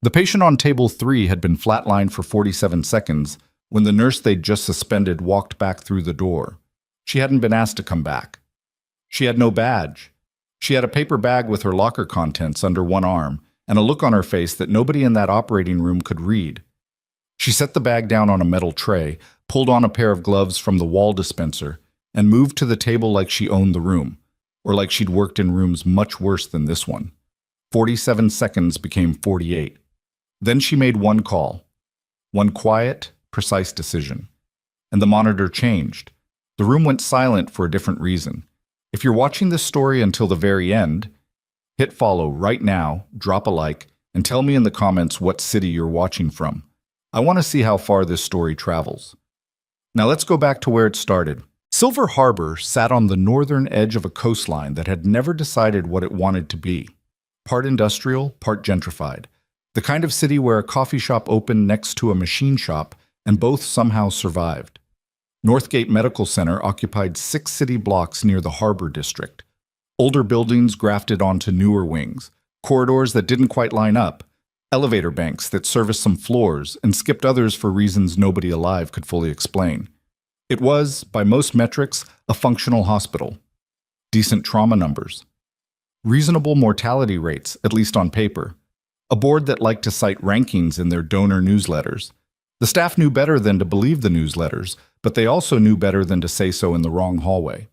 The patient on table 3 had been flatlined for 47 seconds when the nurse they'd just suspended walked back through the door. She hadn't been asked to come back. She had no badge. She had a paper bag with her locker contents under one arm and a look on her face that nobody in that operating room could read. She set the bag down on a metal tray, pulled on a pair of gloves from the wall dispenser, and moved to the table like she owned the room, or like she'd worked in rooms much worse than this one. 47 seconds became 48. Then she made one call. One quiet, precise decision. And the monitor changed. The room went silent for a different reason. If you're watching this story until the very end, hit follow right now, drop a like, and tell me in the comments what city you're watching from. I want to see how far this story travels. Now let's go back to where it started. Silver Harbor sat on the northern edge of a coastline that had never decided what it wanted to be. Part industrial, part gentrified. The kind of city where a coffee shop opened next to a machine shop and both somehow survived. Northgate Medical Center occupied 6 city blocks near the Harbor District. Older buildings grafted onto newer wings, corridors that didn't quite line up, elevator banks that serviced some floors and skipped others for reasons nobody alive could fully explain. It was, by most metrics, a functional hospital. Decent trauma numbers. Reasonable mortality rates, at least on paper. A board that liked to cite rankings in their donor newsletters. The staff knew better than to believe the newsletters, but they also knew better than to say so in the wrong hallway.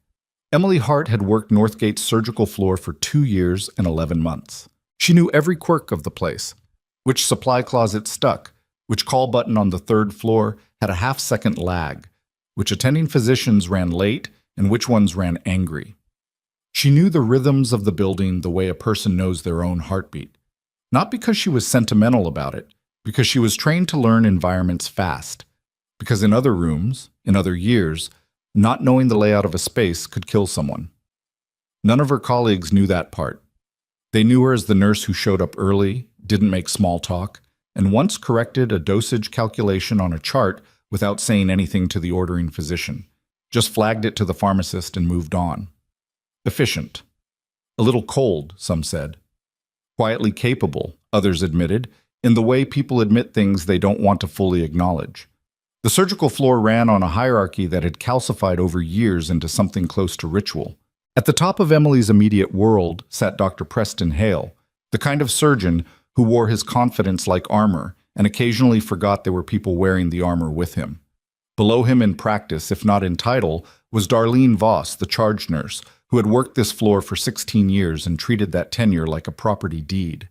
Emily Hart had worked Northgate's surgical floor for 2 years and 11 months. She knew every quirk of the place. Which supply closet stuck, which call button on the 3rd floor had a half-second lag, which attending physicians ran late and which ones ran angry. She knew the rhythms of the building the way a person knows their own heartbeat. Not because she was sentimental about it, because she was trained to learn environments fast. Because in other rooms, in other years, not knowing the layout of a space could kill someone. None of her colleagues knew that part. They knew her as the nurse who showed up early, didn't make small talk, and once corrected a dosage calculation on a chart without saying anything to the ordering physician. Just flagged it to the pharmacist and moved on. Efficient. A little cold, some said. Quietly capable, others admitted, in the way people admit things they don't want to fully acknowledge. The surgical floor ran on a hierarchy that had calcified over years into something close to ritual. At the top of Emily's immediate world sat Dr. Preston Hale, the kind of surgeon who wore his confidence like armor and occasionally forgot there were people wearing the armor with him. Below him in practice, if not in title, was Darlene Voss, the charge nurse, who had worked this floor for 16 years and treated that tenure like a property deed.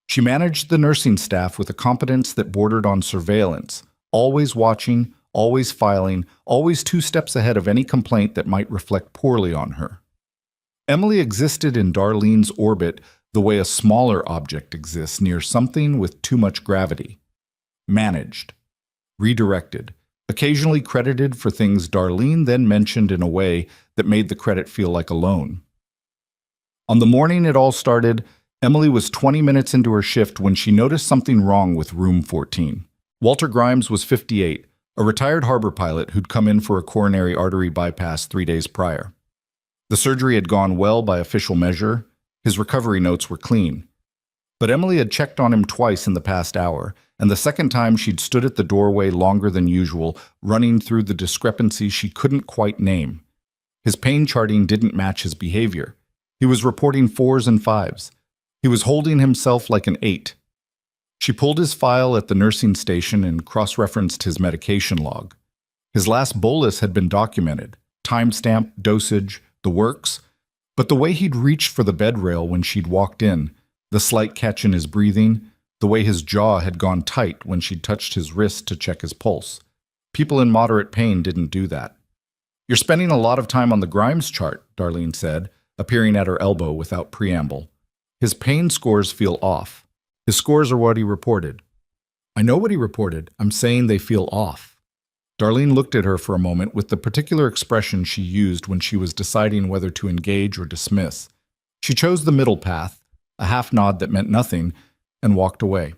She managed the nursing staff with a competence that bordered on surveillance, always watching, always filing, always 2 steps ahead of any complaint that might reflect poorly on her. Emily existed in Darlene's orbit the way a smaller object exists near something with too much gravity. Managed. Redirected. Occasionally credited for things Darlene then mentioned in a way that made the credit feel like a loan. On the morning it all started, Emily was 20 minutes into her shift when she noticed something wrong with room 14. Walter Grimes was 58, a retired harbor pilot who'd come in for a coronary artery bypass 3 days prior. The surgery had gone well by official measure. His recovery notes were clean. But Emily had checked on him twice in the past hour, and the second time she'd stood at the doorway longer than usual, running through the discrepancies she couldn't quite name. His pain charting didn't match his behavior. He was reporting 4s and 5s. He was holding himself like an 8. She pulled his file at the nursing station and cross-referenced his medication log. His last bolus had been documented, timestamp, dosage, the works, but the way he'd reached for the bed rail when she'd walked in, the slight catch in his breathing, the way his jaw had gone tight when she'd touched his wrist to check his pulse. People in moderate pain didn't do that. "You're spending a lot of time on the Grimes chart," Darlene said, appearing at her elbow without preamble. "His pain scores feel off. His scores are what he reported." "I know what he reported. I'm saying they feel off." Darlene looked at her for a moment with the particular expression she used when she was deciding whether to engage or dismiss. She chose the middle path, a half nod that meant nothing, and walked away.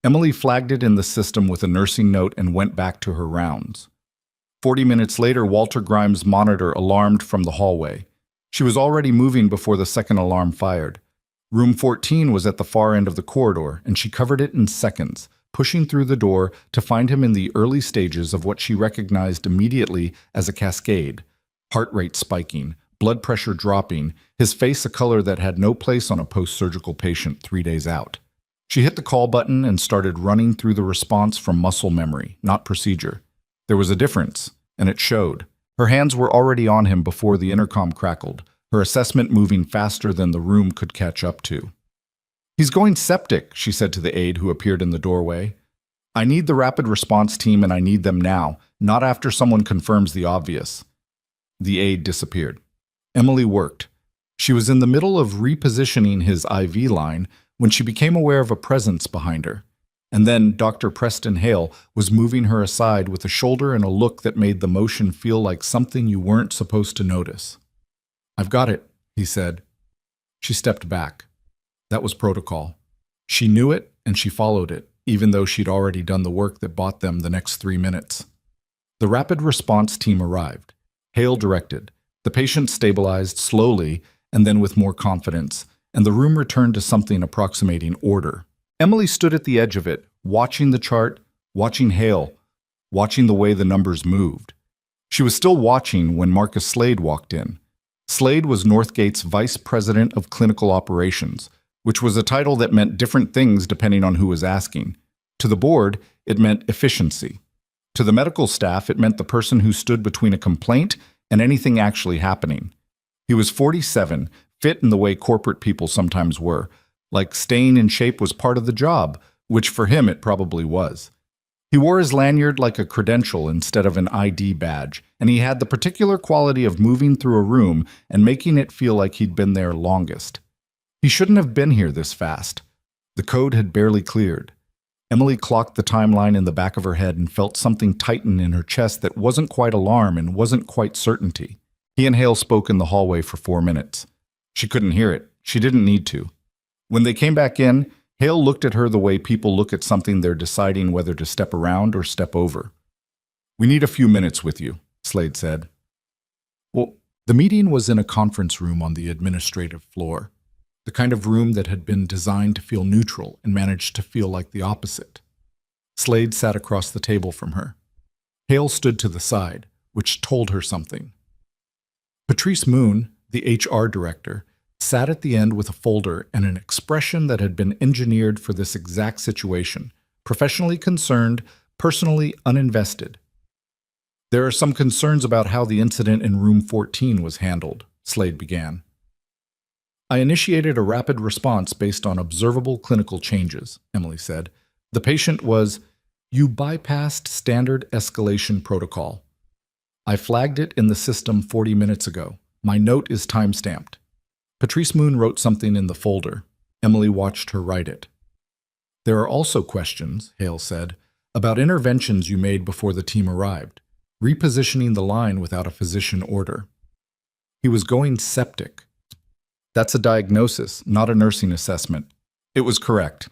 Emily flagged it in the system with a nursing note and went back to her rounds. 40 minutes later, Walter Grimes' monitor alarmed from the hallway. She was already moving before the second alarm fired. Room 14 was at the far end of the corridor, and she covered it in seconds, pushing through the door to find him in the early stages of what she recognized immediately as a cascade. Heart rate spiking, blood pressure dropping, his face a color that had no place on a post-surgical patient 3 days out. She hit the call button and started running through the response from muscle memory, not procedure. There was a difference, and it showed. Her hands were already on him before the intercom crackled, her assessment moving faster than the room could catch up to. "He's going septic," she said to the aide who appeared in the doorway. "I need the rapid response team, and I need them now, not after someone confirms the obvious." The aide disappeared. Emily worked. She was in the middle of repositioning his IV line when she became aware of a presence behind her. And then Dr. Preston Hale was moving her aside with a shoulder and a look that made the motion feel like something you weren't supposed to notice. "I've got it," he said. She stepped back. That was protocol. She knew it and she followed it, even though she'd already done the work that bought them the next 3 minutes. The rapid response team arrived. Hale directed. The patient stabilized slowly and then with more confidence, and the room returned to something approximating order. Emily stood at the edge of it, watching the chart, watching Hale, watching the way the numbers moved. She was still watching when Marcus Slade walked in. Slade was Northgate's Vice President of Clinical Operations, which was a title that meant different things depending on who was asking. To the board, it meant efficiency. To the medical staff, it meant the person who stood between a complaint and anything actually happening. He was 47, fit in the way corporate people sometimes were, like staying in shape was part of the job, which for him it probably was. He wore his lanyard like a credential instead of an ID badge, and he had the particular quality of moving through a room and making it feel like he'd been there longest. He shouldn't have been here this fast. The code had barely cleared. Emily clocked the timeline in the back of her head and felt something tighten in her chest that wasn't quite alarm and wasn't quite certainty. He and Hale spoke in the hallway for 4 minutes. She couldn't hear it. She didn't need to. When they came back in, Hale looked at her the way people look at something they're deciding whether to step around or step over. "We need a few minutes with you," Slade said. Well, the meeting was in a conference room on the administrative floor, the kind of room that had been designed to feel neutral and managed to feel like the opposite. Slade sat across the table from her. Hale stood to the side, which told her something. Patrice Moon, the HR director, sat at the end with a folder and an expression that had been engineered for this exact situation, professionally concerned, personally uninvested. "There are some concerns about how the incident in room 14 was handled," Slade began. "I initiated a rapid response based on observable clinical changes," Emily said. "The patient was, you bypassed standard escalation protocol. I flagged it in the system 40 minutes ago. My note is time-stamped." Patrice Moon wrote something in the folder. Emily watched her write it. "There are also questions," Hale said, "about interventions you made before the team arrived, repositioning the line without a physician order. He was going septic. That's a diagnosis, not a nursing assessment." It was correct.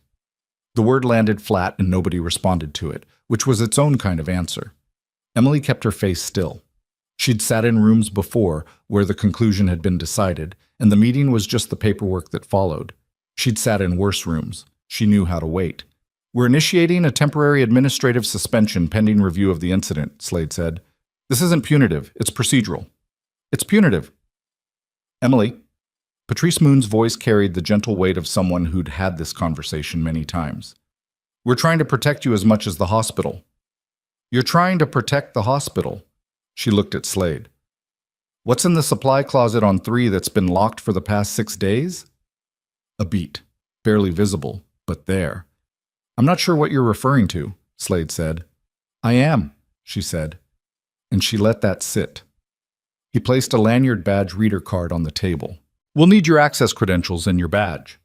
The word landed flat and nobody responded to it, which was its own kind of answer. Emily kept her face still. She'd sat in rooms before where the conclusion had been decided, and the meeting was just the paperwork that followed. She'd sat in worse rooms. She knew how to wait. "We're initiating a temporary administrative suspension pending review of the incident," Slade said. "This isn't punitive. It's procedural." "It's punitive." "Emily." Patrice Moon's voice carried the gentle weight of someone who'd had this conversation many times. "We're trying to protect you as much as the hospital." "You're trying to protect the hospital." She looked at Slade. "What's in the supply closet on 3 that's been locked for the past 6 days?" A beat, barely visible, but there. "I'm not sure what you're referring to," Slade said. "I am," she said, and she let that sit. He placed a lanyard badge reader card on the table. "We'll need your access credentials and your badge."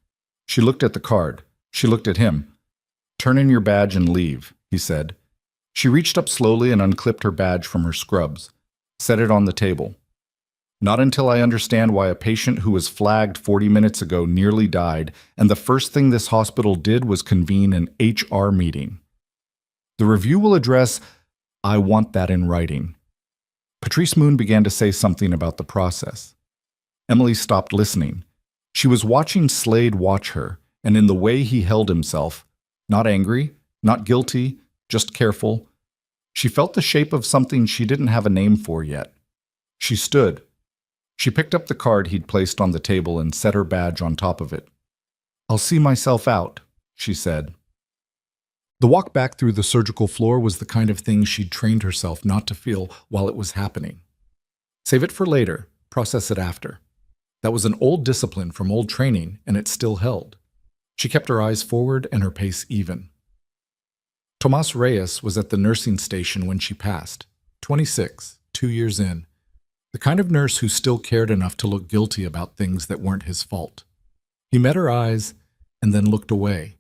She looked at the card. She looked at him. "Turn in your badge and leave," he said. She reached up slowly and unclipped her badge from her scrubs, set it on the table. "Not until I understand why a patient who was flagged 40 minutes ago nearly died, and the first thing this hospital did was convene an HR meeting. The review will address, I want that in writing." Patrice Moon began to say something about the process. Emily stopped listening. She was watching Slade watch her, and in the way he held himself, not angry, not guilty, just careful, she felt the shape of something she didn't have a name for yet. She stood. She picked up the card he'd placed on the table and set her badge on top of it. "I'll see myself out," she said. The walk back through the surgical floor was the kind of thing she'd trained herself not to feel while it was happening. Save it for later, process it after. That was an old discipline from old training, and it still held. She kept her eyes forward and her pace even. Tomas Reyes was at the nursing station when she passed, 26, 2 years in, the kind of nurse who still cared enough to look guilty about things that weren't his fault. He met her eyes and then looked away,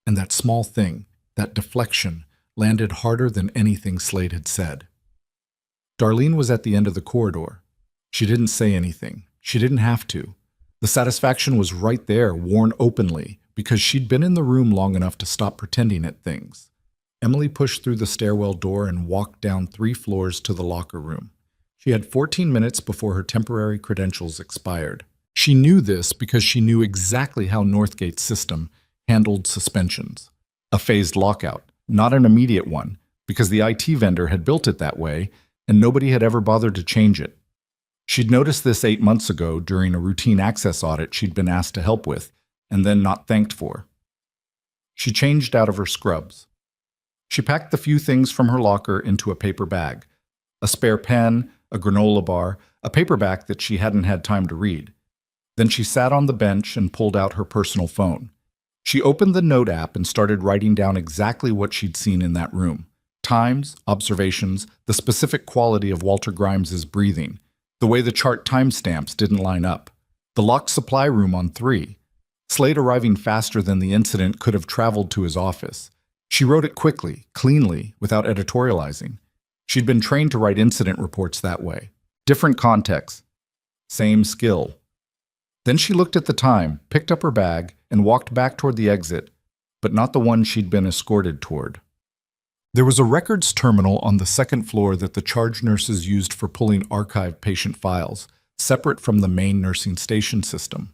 and that small thing, that deflection, landed harder than anything Slade had said. Darlene was at the end of the corridor. She didn't say anything. She didn't have to. The satisfaction was right there, worn openly, because she'd been in the room long enough to stop pretending at things. Emily pushed through the stairwell door and walked down 3 floors to the locker room. She had 14 minutes before her temporary credentials expired. She knew this because she knew exactly how Northgate's system handled suspensions. A phased lockout, not an immediate one, because the IT vendor had built it that way, and nobody had ever bothered to change it. She'd noticed this 8 months ago during a routine access audit she'd been asked to help with, and then not thanked for. She changed out of her scrubs. She packed the few things from her locker into a paper bag, a spare pen, a granola bar, a paperback that she hadn't had time to read. Then she sat on the bench and pulled out her personal phone. She opened the note app and started writing down exactly what she'd seen in that room. Times, observations, the specific quality of Walter Grimes's breathing, the way the chart timestamps didn't line up, the locked supply room on 3, Slade arriving faster than the incident could have traveled to his office. She wrote it quickly, cleanly, without editorializing. She'd been trained to write incident reports that way. Different context. Same skill. Then she looked at the time, picked up her bag, and walked back toward the exit, but not the one she'd been escorted toward. There was a records terminal on the 2nd floor that the charge nurses used for pulling archived patient files, separate from the main nursing station system.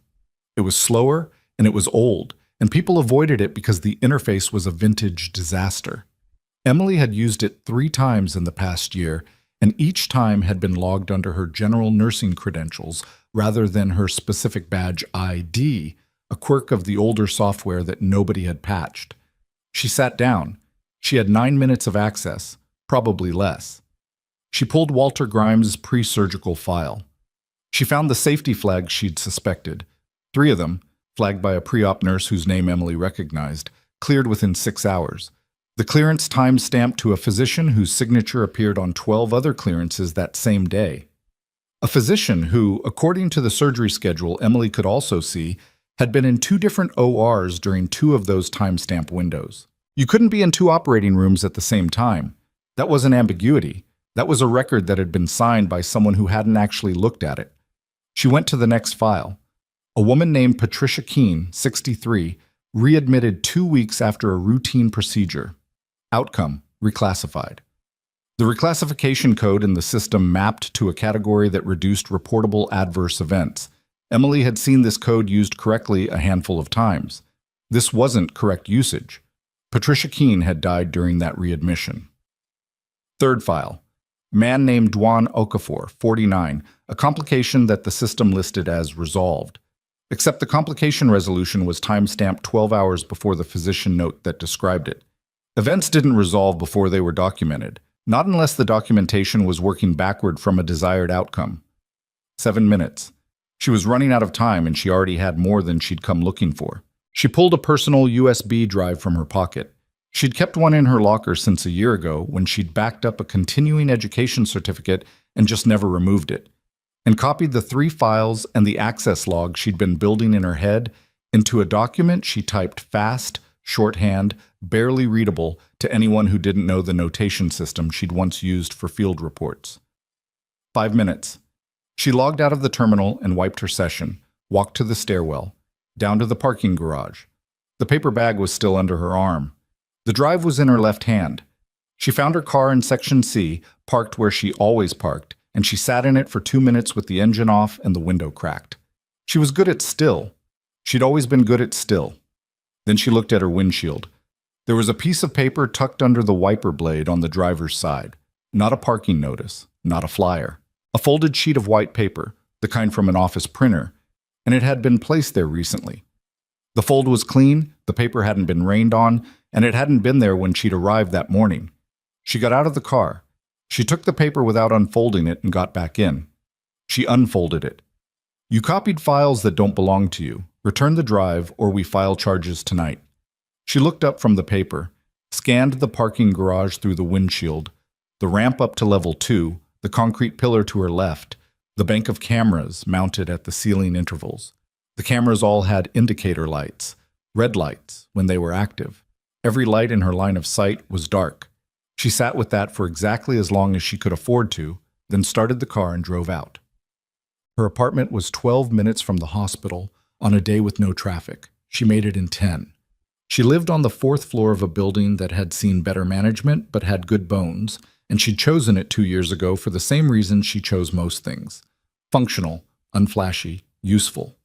It was slower, and it was old, and people avoided it because the interface was a vintage disaster. Emily had used it 3 times in the past year, and each time had been logged under her general nursing credentials rather than her specific badge ID, a quirk of the older software that nobody had patched. She sat down. She had 9 minutes of access, probably less. She pulled Walter Grimes' pre-surgical file. She found the safety flags she'd suspected. 3 of them, flagged by a pre-op nurse whose name Emily recognized, cleared within 6 hours. The clearance time stamped to a physician whose signature appeared on 12 other clearances that same day. A physician who, according to the surgery schedule Emily could also see, had been in 2 different ORs during 2 of those timestamp windows. You couldn't be in 2 operating rooms at the same time. That wasn't ambiguity. That was a record that had been signed by someone who hadn't actually looked at it. She went to the next file. A woman named Patricia Keene, 63, readmitted 2 weeks after a routine procedure. Outcome, reclassified. The reclassification code in the system mapped to a category that reduced reportable adverse events. Emily had seen this code used correctly a handful of times. This wasn't correct usage. Patricia Keene had died during that readmission. 3rd file. Man named Dwan Okafor, 49, a complication that the system listed as resolved. Except the complication resolution was timestamped 12 hours before the physician note that described it. Events didn't resolve before they were documented, not unless the documentation was working backward from a desired outcome. 7 minutes. She was running out of time and she already had more than she'd come looking for. She pulled a personal USB drive from her pocket. She'd kept one in her locker since a year ago when she'd backed up a continuing education certificate and just never removed it, and copied the 3 files and the access log she'd been building in her head into a document she typed fast, shorthand, barely readable to anyone who didn't know the notation system she'd once used for field reports. 5 minutes. She logged out of the terminal and wiped her session, walked to the stairwell, down to the parking garage. The paper bag was still under her arm. The drive was in her left hand. She found her car in Section C, parked where she always parked, and she sat in it for 2 minutes with the engine off and the window cracked. She was good at still. She'd always been good at still. Then she looked at her windshield. There was a piece of paper tucked under the wiper blade on the driver's side. Not a parking notice, not a flyer. A folded sheet of white paper, the kind from an office printer, and it had been placed there recently. The fold was clean, the paper hadn't been rained on, and it hadn't been there when she'd arrived that morning. She got out of the car. She took the paper without unfolding it and got back in. She unfolded it. You copied files that don't belong to you. Return the drive or we file charges tonight. She looked up from the paper, scanned the parking garage through the windshield, the ramp up to level 2, the concrete pillar to her left, the bank of cameras mounted at the ceiling intervals. The cameras all had indicator lights, red lights when they were active. Every light in her line of sight was dark. She sat with that for exactly as long as she could afford to, then started the car and drove out. Her apartment was 12 minutes from the hospital on a day with no traffic. She made it in 10. She lived on the 4th floor of a building that had seen better management but had good bones, and she'd chosen it 2 years ago for the same reason she chose most things. Functional, unflashy, useful.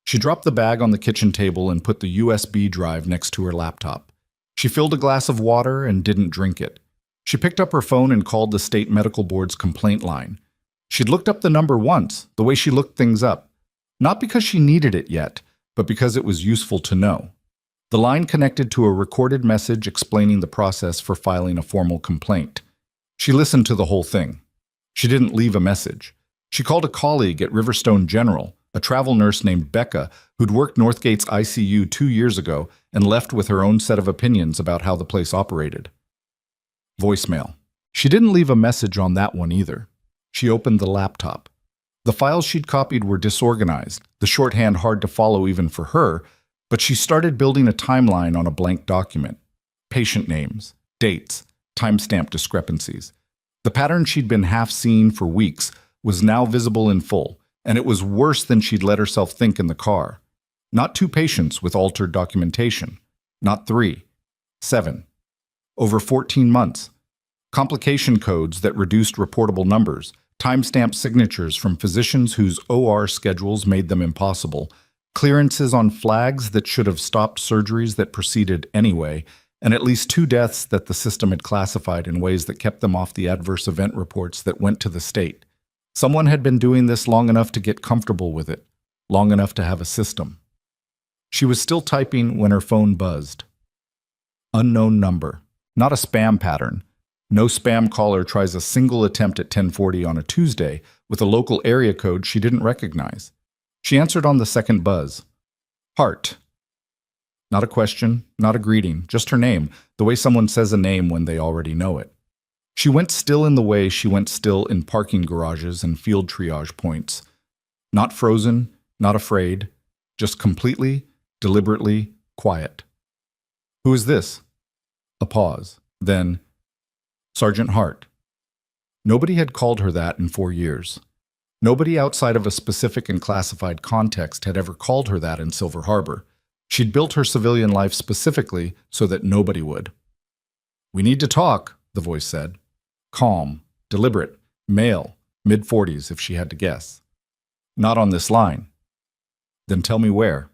She dropped the bag on the kitchen table and put the USB drive next to her laptop. She filled a glass of water and didn't drink it. She picked up her phone and called the state medical board's complaint line. She'd looked up the number once, the way she looked things up. Not because she needed it yet, but because it was useful to know. The line connected to a recorded message explaining the process for filing a formal complaint. She listened to the whole thing. She didn't leave a message. She called a colleague at Riverstone General, a travel nurse named Becca, who'd worked Northgate's ICU 2 years ago and left with her own set of opinions about how the place operated. Voicemail. She didn't leave a message on that one either. She opened the laptop. The files she'd copied were disorganized, the shorthand hard to follow even for her, but she started building a timeline on a blank document. Patient names, dates, timestamp discrepancies. The pattern she'd been half seeing for weeks was now visible in full, and it was worse than she'd let herself think in the car. Not 2 patients with altered documentation. Not 3. 7. Over 14 months. Complication codes that reduced reportable numbers. Timestamp signatures from physicians whose OR schedules made them impossible. Clearances on flags that should have stopped surgeries that proceeded anyway, and at least 2 deaths that the system had classified in ways that kept them off the adverse event reports that went to the state. Someone had been doing this long enough to get comfortable with it, long enough to have a system. She was still typing when her phone buzzed. Unknown number. Not a spam pattern. No spam caller tries a single attempt at 1040 on a Tuesday with a local area code she didn't recognize. She answered on the second buzz. Hart. Not a question, not a greeting, just her name, the way someone says a name when they already know it. She went still in the way she went still in parking garages and field triage points. Not frozen, not afraid, just completely, deliberately quiet. Who is this? A pause. Then, Sergeant Hart. Nobody had called her that in 4 years. Nobody outside of a specific and classified context had ever called her that in Silver Harbor. She'd built her civilian life specifically so that nobody would. We need to talk, the voice said. Calm, deliberate, male, mid-40s if she had to guess. Not on this line. Then tell me where.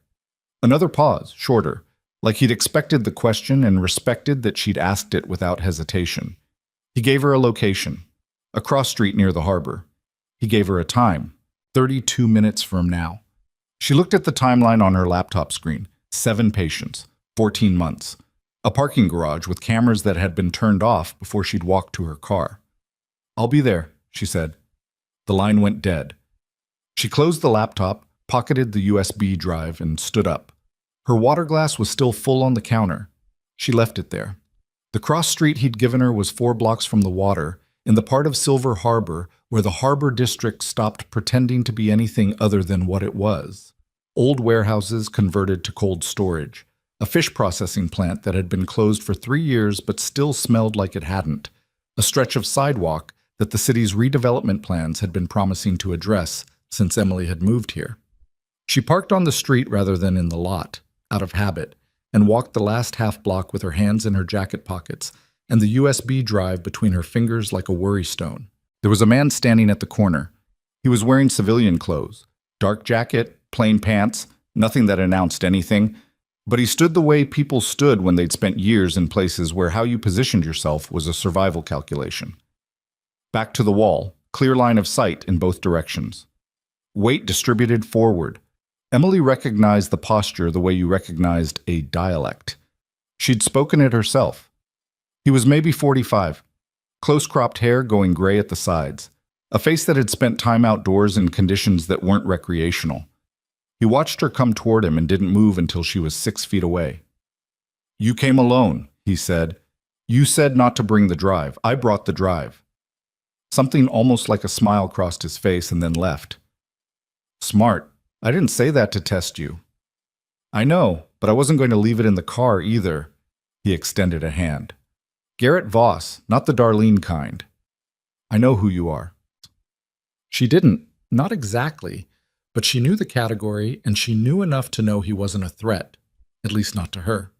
Another pause, shorter, like he'd expected the question and respected that she'd asked it without hesitation. He gave her a location, a cross street near the harbor. He gave her a time, 32 minutes from now. She looked at the timeline on her laptop screen. 7 patients, 14 months. A parking garage with cameras that had been turned off before she'd walked to her car. I'll be there, she said. The line went dead. She closed the laptop, pocketed the USB drive, and stood up. Her water glass was still full on the counter. She left it there. The cross street he'd given her was 4 blocks from the water, in the part of Silver Harbor where the harbor district stopped pretending to be anything other than what it was. Old warehouses converted to cold storage. A fish processing plant that had been closed for 3 years but still smelled like it hadn't. A stretch of sidewalk that the city's redevelopment plans had been promising to address since Emily had moved here. She parked on the street rather than in the lot, out of habit, and walked the last half block with her hands in her jacket pockets and the USB drive between her fingers like a worry stone. There was a man standing at the corner. He was wearing civilian clothes, dark jacket, plain pants, Nothing that announced anything, but he stood the way people stood when they'd spent years in places where how you positioned yourself was a survival calculation. Back to the wall, clear line of sight in both directions. Weight distributed forward. Emily recognized the posture the way you recognized a dialect. She'd spoken it herself. He was maybe 45, close-cropped hair going gray at the sides, a face that had spent time outdoors in conditions that weren't recreational. He watched her come toward him and didn't move until she was 6 feet away. "You came alone," he said. "You said not to bring the drive. I brought the drive." Something almost like a smile crossed his face and then left. "Smart. I didn't say that to test you." "I know, but I wasn't going to leave it in the car either." He extended a hand. "Garrett Voss, not the Darlene kind. I know who you are." She didn't, not exactly, but she knew the category and she knew enough to know he wasn't a threat, at least not to her.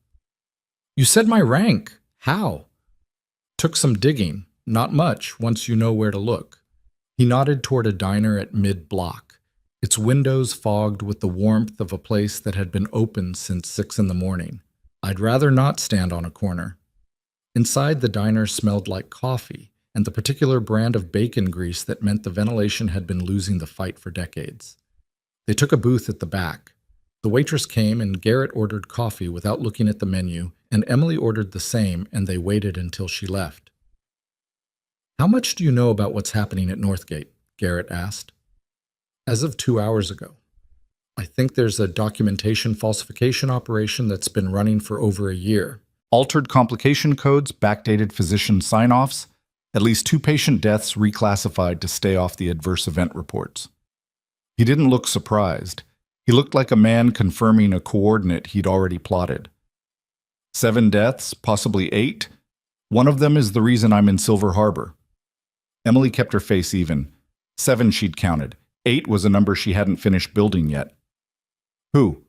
"You said my rank. How?" "Took some digging. Not much, once you know where to look." He nodded toward a diner at mid-block, its windows fogged with the warmth of a place that had been open since 6 in the morning. "I'd rather not stand on a corner." Inside, the diner smelled like coffee and the particular brand of bacon grease that meant the ventilation had been losing the fight for decades. They took a booth at the back. The waitress came and Garrett ordered coffee without looking at the menu, and Emily ordered the same, and they waited until she left. "How much do you know about what's happening at Northgate?" Garrett asked. "As of 2 hours ago. I think there's a documentation falsification operation that's been running for over a year. Altered complication codes, backdated physician sign-offs, at least 2 patient deaths reclassified to stay off the adverse event reports." He didn't look surprised. He looked like a man confirming a coordinate he'd already plotted. 7 deaths, possibly 8. One of them is the reason I'm in Silver Harbor." Emily kept her face even. 7 she'd counted. 8 was a number she hadn't finished building yet. "Who?"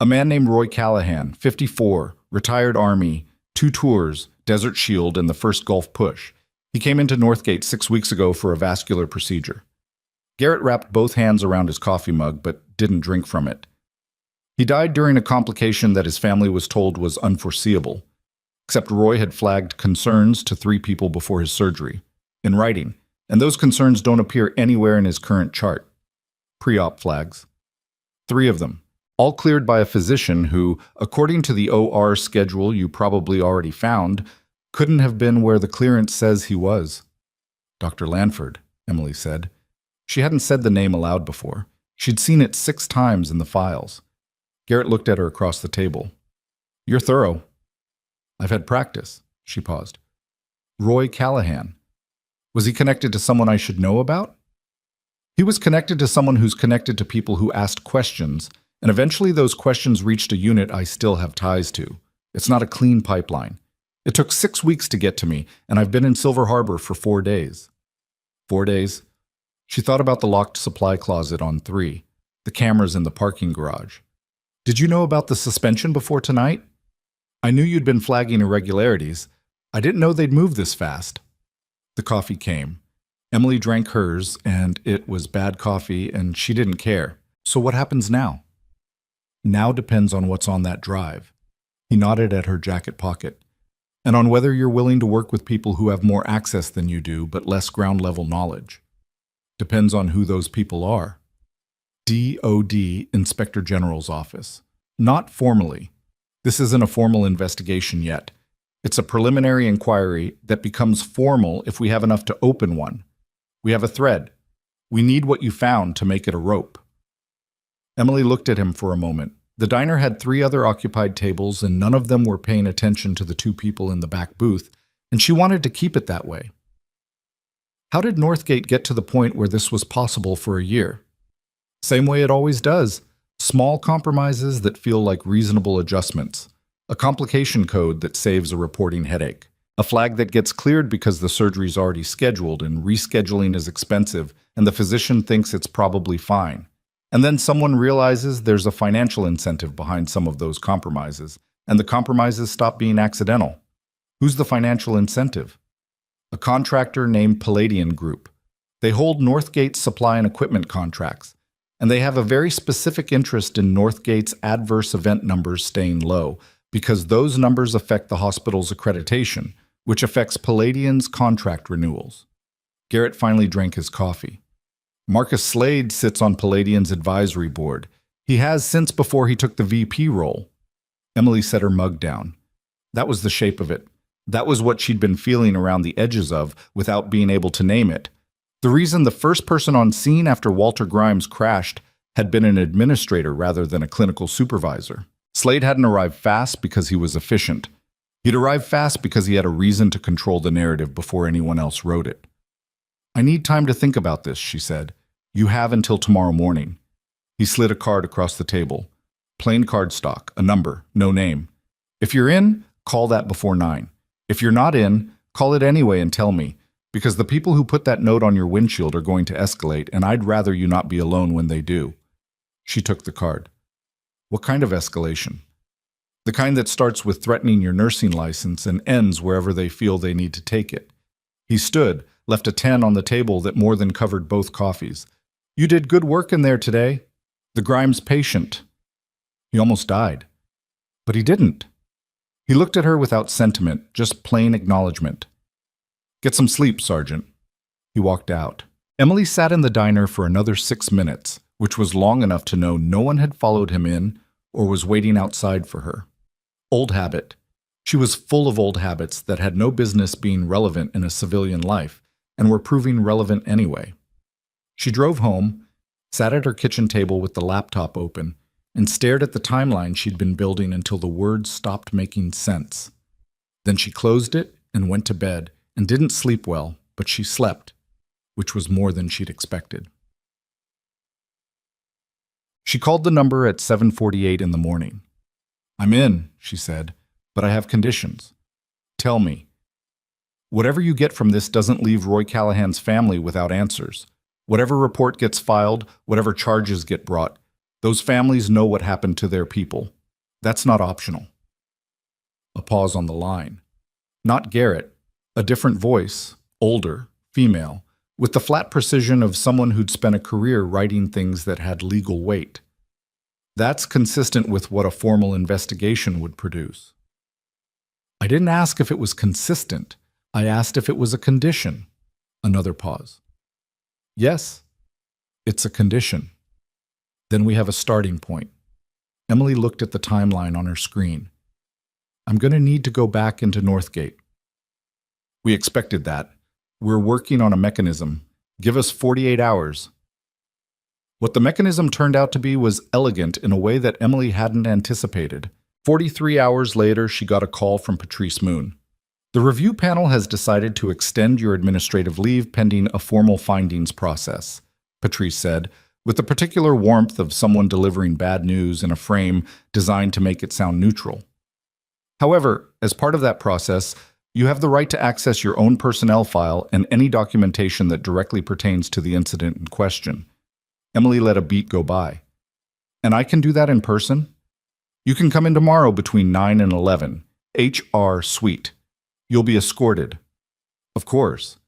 "A man named Roy Callahan, 54, retired Army, 2 tours, Desert Shield, and the first Gulf push. He came into Northgate 6 weeks ago for a vascular procedure." Garrett wrapped both hands around his coffee mug, but didn't drink from it. "He died during a complication that his family was told was unforeseeable. Except Roy had flagged concerns to 3 people before his surgery, in writing, and those concerns don't appear anywhere in his current chart. Pre-op flags. 3 of them, all cleared by a physician who, according to the OR schedule you probably already found, couldn't have been where the clearance says he was." "Dr. Lanford," Emily said. She hadn't said the name aloud before. She'd seen it 6 times in the files. Garrett looked at her across the table. "You're thorough." "I've had practice." She paused. "Roy Callahan. Was he connected to someone I should know about?" "He was connected to someone who's connected to people who asked questions, and eventually those questions reached a unit I still have ties to. It's not a clean pipeline. It took 6 weeks to get to me, and I've been in Silver Harbor for 4 days." 4 days? She thought about the locked supply closet on 3, the cameras in the parking garage. "Did you know about the suspension before tonight?" "I knew you'd been flagging irregularities. I didn't know they'd move this fast." The coffee came. Emily drank hers, and it was bad coffee, and she didn't care. "So what happens now?" "Now depends on what's on that drive." He nodded at her jacket pocket. "And on whether you're willing to work with people who have more access than you do, but less ground-level knowledge. Depends on who those people are." DOD, Inspector General's office. "Not formally. This isn't a formal investigation yet. It's a preliminary inquiry that becomes formal if we have enough to open one. We have a thread. We need what you found to make it a rope." Emily looked at him for a moment. The diner had 3 other occupied tables, and none of them were paying attention to the 2 people in the back booth, and she wanted to keep it that way. How did Northgate get to the point where this was possible for a year? Same way it always does. Small compromises that feel like reasonable adjustments. A complication code that saves a reporting headache. A flag that gets cleared because the surgery's already scheduled and rescheduling is expensive and the physician thinks it's probably fine. And then someone realizes there's a financial incentive behind some of those compromises, and the compromises stop being accidental. Who's the financial incentive? A contractor named Palladian Group. They hold Northgate's supply and equipment contracts. And they have a very specific interest in Northgate's adverse event numbers staying low, because those numbers affect the hospital's accreditation, which affects Palladian's contract renewals. Garrett finally drank his coffee. Marcus Slade sits on Palladian's advisory board. He has since before he took the VP role. Emily set her mug down. That was the shape of it. That was what she'd been feeling around the edges of without being able to name it. The reason the first person on scene after Walter Grimes crashed had been an administrator rather than a clinical supervisor. Slade hadn't arrived fast because he was efficient. He'd arrived fast because he had a reason to control the narrative before anyone else wrote it. "I need time to think about this," she said. "You have until tomorrow morning." He slid a card across the table. Plain cardstock, a number, no name. "If you're in, call that before 9. If you're not in, call it anyway and tell me, because the people who put that note on your windshield are going to escalate, and I'd rather you not be alone when they do." She took the card. "What kind of escalation?" "The kind that starts with threatening your nursing license and ends wherever they feel they need to take it." He stood, left a 10 on the table that more than covered both coffees. "You did good work in there today. The Grimes patient. He almost died. But he didn't." He looked at her without sentiment, just plain acknowledgement. "Get some sleep, Sergeant." He walked out. Emily sat in the diner for another 6 minutes, which was long enough to know no one had followed him in or was waiting outside for her. Old habit. She was full of old habits that had no business being relevant in a civilian life and were proving relevant anyway. She drove home, sat at her kitchen table with the laptop open, and stared at the timeline she'd been building until the words stopped making sense. Then she closed it and went to bed and didn't sleep well, but she slept, which was more than she'd expected. She called the number at 7:48 in the morning. "I'm in," she said, "but I have conditions." "Tell me." "Whatever you get from this doesn't leave Roy Callahan's family without answers. Whatever report gets filed, whatever charges get brought, those families know what happened to their people. That's not optional." A pause on the line. Not Garrett, a different voice, older, female, with the flat precision of someone who'd spent a career writing things that had legal weight. That's consistent with what a formal investigation would produce. "I didn't ask if it was consistent. I asked if it was a condition." Another pause. "Yes, it's a condition." "Then we have a starting point." Emily looked at the timeline on her screen. "I'm going to need to go back into Northgate." "We expected that. We're working on a mechanism. Give us 48 hours. What the mechanism turned out to be was elegant in a way that Emily hadn't anticipated. 43 hours later, she got a call from Patrice Moon. "The review panel has decided to extend your administrative leave pending a formal findings process," Patrice said, with the particular warmth of someone delivering bad news in a frame designed to make it sound neutral. "However, as part of that process, you have the right to access your own personnel file and any documentation that directly pertains to the incident in question." Emily let a beat go by. "And I can do that in person?" "You can come in tomorrow between 9 and 11. HR Suite. You'll be escorted." "Of course."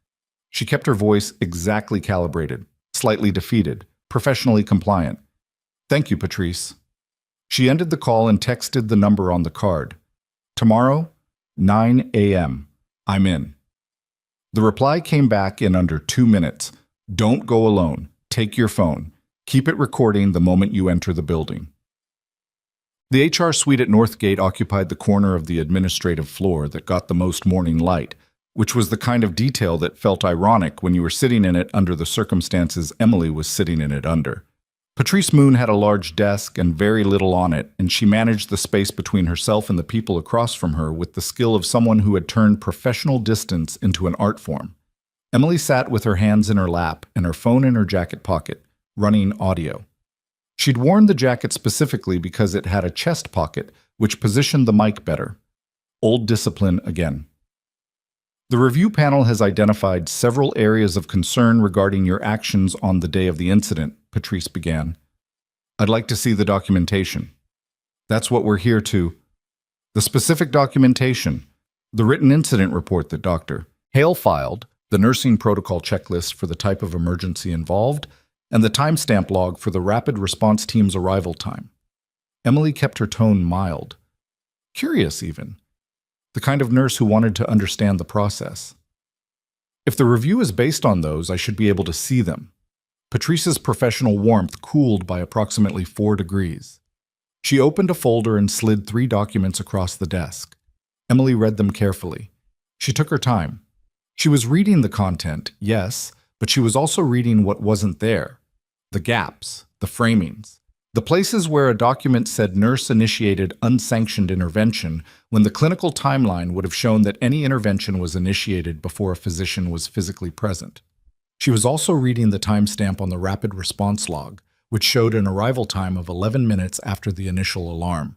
She kept her voice exactly calibrated, slightly defeated, professionally compliant. "Thank you, Patrice." She ended the call and texted the number on the card. "Tomorrow, 9 a.m. I'm in." The reply came back in under 2 minutes. "Don't go alone. Take your phone. Keep it recording the moment you enter the building." The HR suite at Northgate occupied the corner of the administrative floor that got the most morning light, which was the kind of detail that felt ironic when you were sitting in it under the circumstances Emily was sitting in it under. Patrice Moon had a large desk and very little on it, and she managed the space between herself and the people across from her with the skill of someone who had turned professional distance into an art form. Emily sat with her hands in her lap and her phone in her jacket pocket, running audio. She'd worn the jacket specifically because it had a chest pocket, which positioned the mic better. Old discipline again. "The review panel has identified several areas of concern regarding your actions on the day of the incident," Patrice began. "I'd like to see the documentation." "That's what we're here to." "The specific documentation, the written incident report that Dr. Hale filed, the nursing protocol checklist for the type of emergency involved, and the timestamp log for the rapid response team's arrival time. Emily kept her tone mild. Curious, even. The kind of nurse who wanted to understand the process. If the review is based on those, I should be able to see them. Patrice's professional warmth cooled by approximately 4 degrees. She opened a folder and slid 3 documents across the desk. Emily read them carefully. She took her time. She was reading the content, yes, but she was also reading what wasn't there. The gaps, the framings, the places where a document said nurse-initiated unsanctioned intervention when the clinical timeline would have shown that any intervention was initiated before a physician was physically present. She was also reading the timestamp on the rapid response log, which showed an arrival time of 11 minutes after the initial alarm.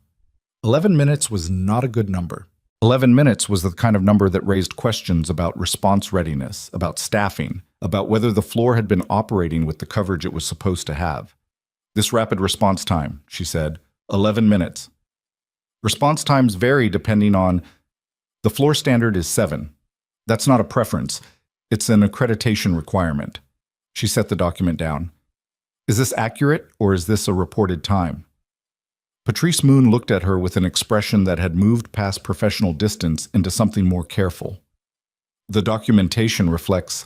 11 minutes was not a good number. 11 minutes was the kind of number that raised questions about response readiness, about staffing, about whether the floor had been operating with the coverage it was supposed to have. This rapid response time, she said, 11 minutes. Response times vary depending on... The floor standard is 7. That's not a preference. It's an accreditation requirement. She set the document down. Is this accurate, or is this a reported time? Patrice Moon looked at her with an expression that had moved past professional distance into something more careful. The documentation reflects...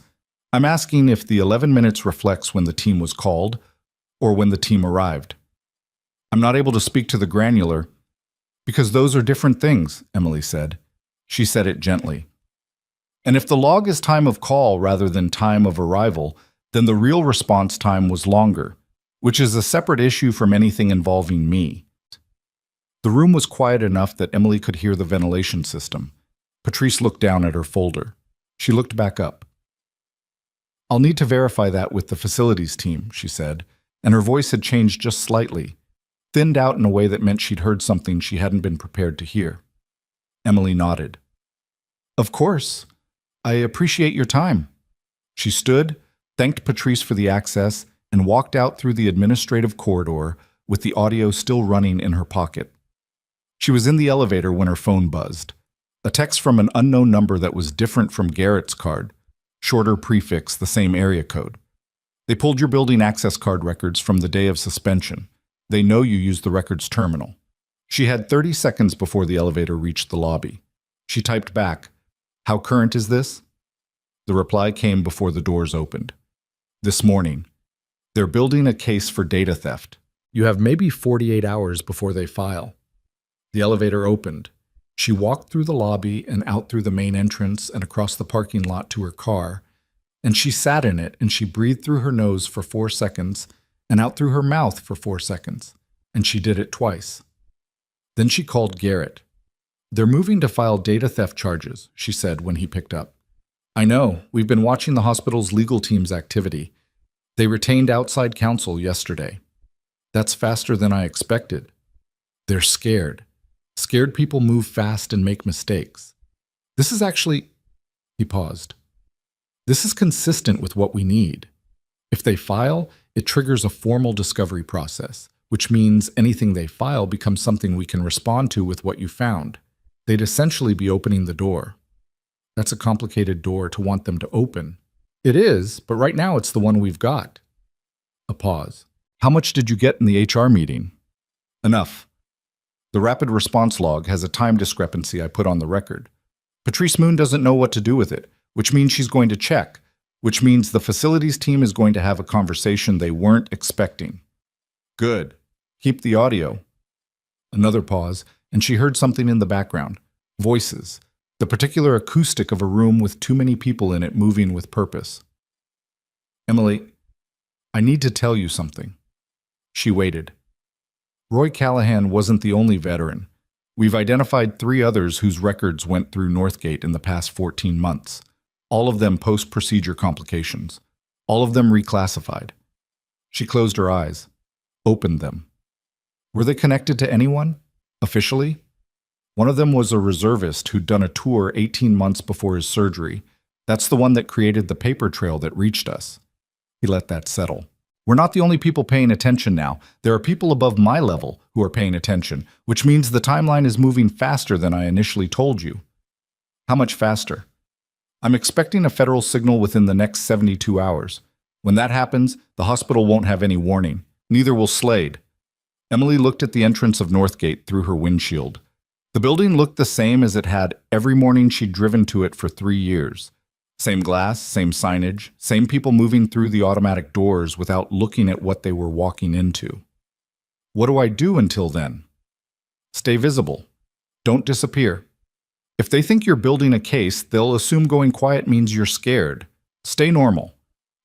I'm asking if the 11 minutes reflects when the team was called, or when the team arrived. I'm not able to speak to the granular, because those are different things, Emily said. She said it gently. And if the log is time of call rather than time of arrival, then the real response time was longer, which is a separate issue from anything involving me. The room was quiet enough that Emily could hear the ventilation system. Patrice looked down at her folder. She looked back up. I'll need to verify that with the facilities team, she said, and her voice had changed just slightly, thinned out in a way that meant she'd heard something she hadn't been prepared to hear. Emily nodded. Of course. I appreciate your time. She stood, thanked Patrice for the access, and walked out through the administrative corridor with the audio still running in her pocket. She was in the elevator when her phone buzzed. A text from an unknown number that was different from Garrett's card, shorter prefix, the same area code. They pulled your building access card records from the day of suspension. They know you used the records terminal. She had 30 seconds before the elevator reached the lobby. She typed back, "How current is this?" The reply came before the doors opened. "This morning. They're building a case for data theft. You have maybe 48 hours before they file." The elevator opened. She walked through the lobby and out through the main entrance and across the parking lot to her car, and she sat in it and she breathed through her nose for 4 seconds and out through her mouth for 4 seconds, and she did it twice. Then she called Garrett. "They're moving to file data theft charges," she said when he picked up. "I know. We've been watching the hospital's legal team's activity. They retained outside counsel yesterday. That's faster than I expected. They're scared. Scared people move fast and make mistakes. This is actually..." He paused. "This is consistent with what we need. If they file, it triggers a formal discovery process, which means anything they file becomes something we can respond to with what you found. They'd essentially be opening the door. That's a complicated door to want them to open." "It is, but right now it's the one we've got." A pause. "How much did you get in the HR meeting?" "Enough. The rapid response log has a time discrepancy I put on the record. Patrice Moon doesn't know what to do with it, which means she's going to check, which means the facilities team is going to have a conversation they weren't expecting." "Good. Keep the audio." Another pause, and she heard something in the background. Voices. The particular acoustic of a room with too many people in it moving with purpose. "Emily, I need to tell you something." She waited. Roy Callahan wasn't the only veteran. We've identified 3 others whose records went through Northgate in the past 14 months. All of them post-procedure complications. All of them reclassified. She closed her eyes. Opened them. Were they connected to anyone? Officially? One of them was a reservist who'd done a tour 18 months before his surgery. That's the one that created the paper trail that reached us. He let that settle. "We're not the only people paying attention now. There are people above my level who are paying attention, which means the timeline is moving faster than I initially told you." "How much faster?" "I'm expecting a federal signal within the next 72 hours. When that happens, the hospital won't have any warning. Neither will Slade. Emily looked at the entrance of Northgate through her windshield. The building looked the same as it had every morning she'd driven to it for 3 years. Same glass, same signage, same people moving through the automatic doors without looking at what they were walking into. What do I do until then? Stay visible. Don't disappear. If they think you're building a case, they'll assume going quiet means you're scared. Stay normal.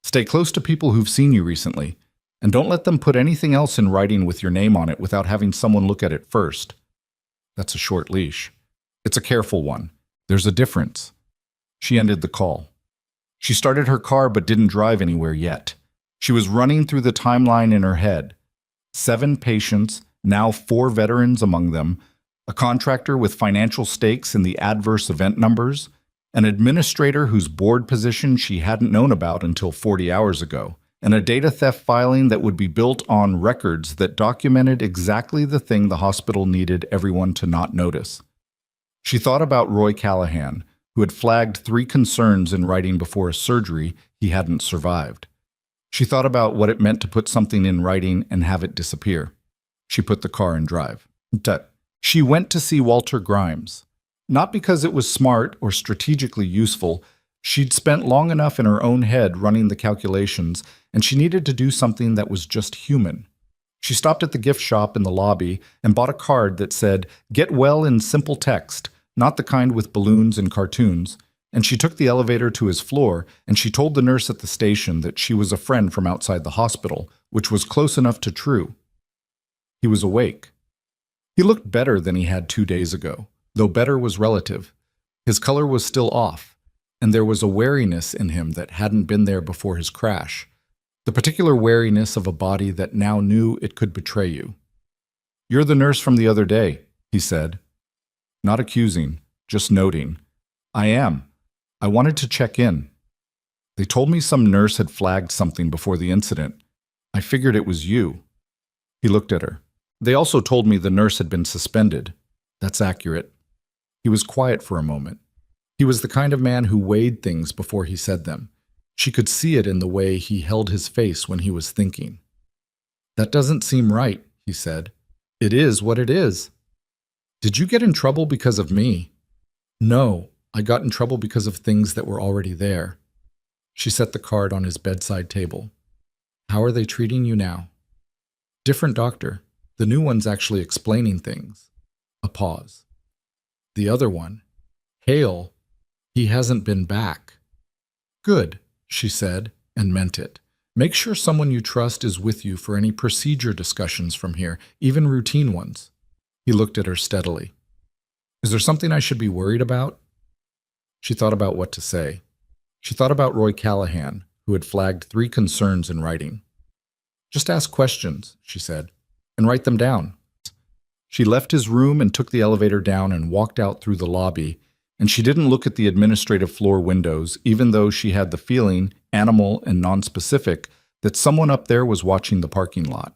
Stay close to people who've seen you recently. And don't let them put anything else in writing with your name on it without having someone look at it first. That's a short leash. It's a careful one. There's a difference. She ended the call. She started her car but didn't drive anywhere yet. She was running through the timeline in her head. 7 patients, now 4 veterans among them, a contractor with financial stakes in the adverse event numbers, an administrator whose board position she hadn't known about until 40 hours ago, and a data theft filing that would be built on records that documented exactly the thing the hospital needed everyone to not notice. She thought about Roy Callahan, who had flagged 3 concerns in writing before a surgery he hadn't survived. She thought about what it meant to put something in writing and have it disappear. She put the car in drive. She went to see Walter Grimes. Not because it was smart or strategically useful. She'd spent long enough in her own head running the calculations, and she needed to do something that was just human. She stopped at the gift shop in the lobby and bought a card that said, "Get well" in simple text, not the kind with balloons and cartoons, and she took the elevator to his floor, and she told the nurse at the station that she was a friend from outside the hospital, which was close enough to true. He was awake. He looked better than he had 2 days ago, though better was relative. His color was still off, and there was a wariness in him that hadn't been there before his crash. The particular wariness of a body that now knew it could betray you. "You're the nurse from the other day," he said. Not accusing, just noting. "I am. I wanted to check in. They told me some nurse had flagged something before the incident. I figured it was you." He looked at her. "They also told me the nurse had been suspended." "That's accurate." He was quiet for a moment. He was the kind of man who weighed things before he said them. She could see it in the way he held his face when he was thinking. "That doesn't seem right," he said. "It is what it is." "Did you get in trouble because of me?" "No, I got in trouble because of things that were already there." She set the card on his bedside table. "How are they treating you now?" "Different doctor. The new one's actually explaining things." A pause. "The other one, Hale, he hasn't been back." "Good," she said, and meant it. "Make sure someone you trust is with you for any procedure discussions from here, even routine ones." He looked at her steadily. "Is there something I should be worried about?" She thought about what to say. She thought about Roy Callahan, who had flagged 3 concerns in writing. "Just ask questions," she said, "and write them down." She left his room and took the elevator down and walked out through the lobby, and she didn't look at the administrative floor windows, even though she had the feeling, animal and nonspecific, that someone up there was watching the parking lot.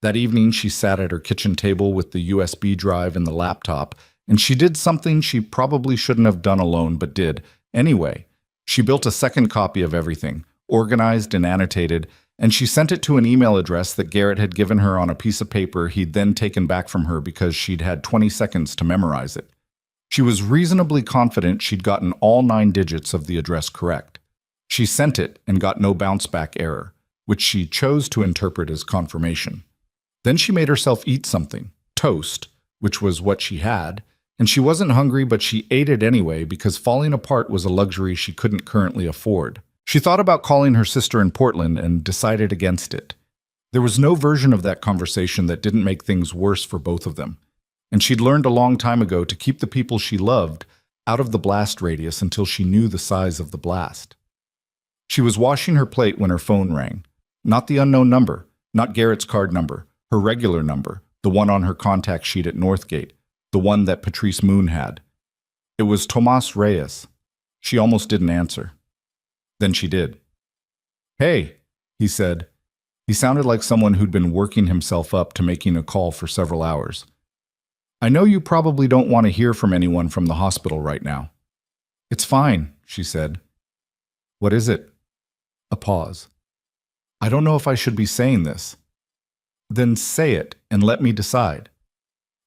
That evening, she sat at her kitchen table with the USB drive and the laptop, and she did something she probably shouldn't have done alone, but did. Anyway, she built a second copy of everything, organized and annotated, and she sent it to an email address that Garrett had given her on a piece of paper he'd then taken back from her because she'd had 20 seconds to memorize it. She was reasonably confident she'd gotten all 9 digits of the address correct. She sent it and got no bounce-back error, which she chose to interpret as confirmation. Then she made herself eat something, toast, which was what she had, and she wasn't hungry, but she ate it anyway because falling apart was a luxury she couldn't currently afford. She thought about calling her sister in Portland and decided against it. There was no version of that conversation that didn't make things worse for both of them, and she'd learned a long time ago to keep the people she loved out of the blast radius until she knew the size of the blast. She was washing her plate when her phone rang. Not the unknown number, not Garrett's card number, her regular number, the one on her contact sheet at Northgate, the one that Patrice Moon had. It was Tomas Reyes. She almost didn't answer. Then she did. "Hey," he said. He sounded like someone who'd been working himself up to making a call for several hours. "I know you probably don't want to hear from anyone from the hospital right now." "It's fine," she said. "What is it?" A pause. I don't know if I should be saying this. Then say it and let me decide.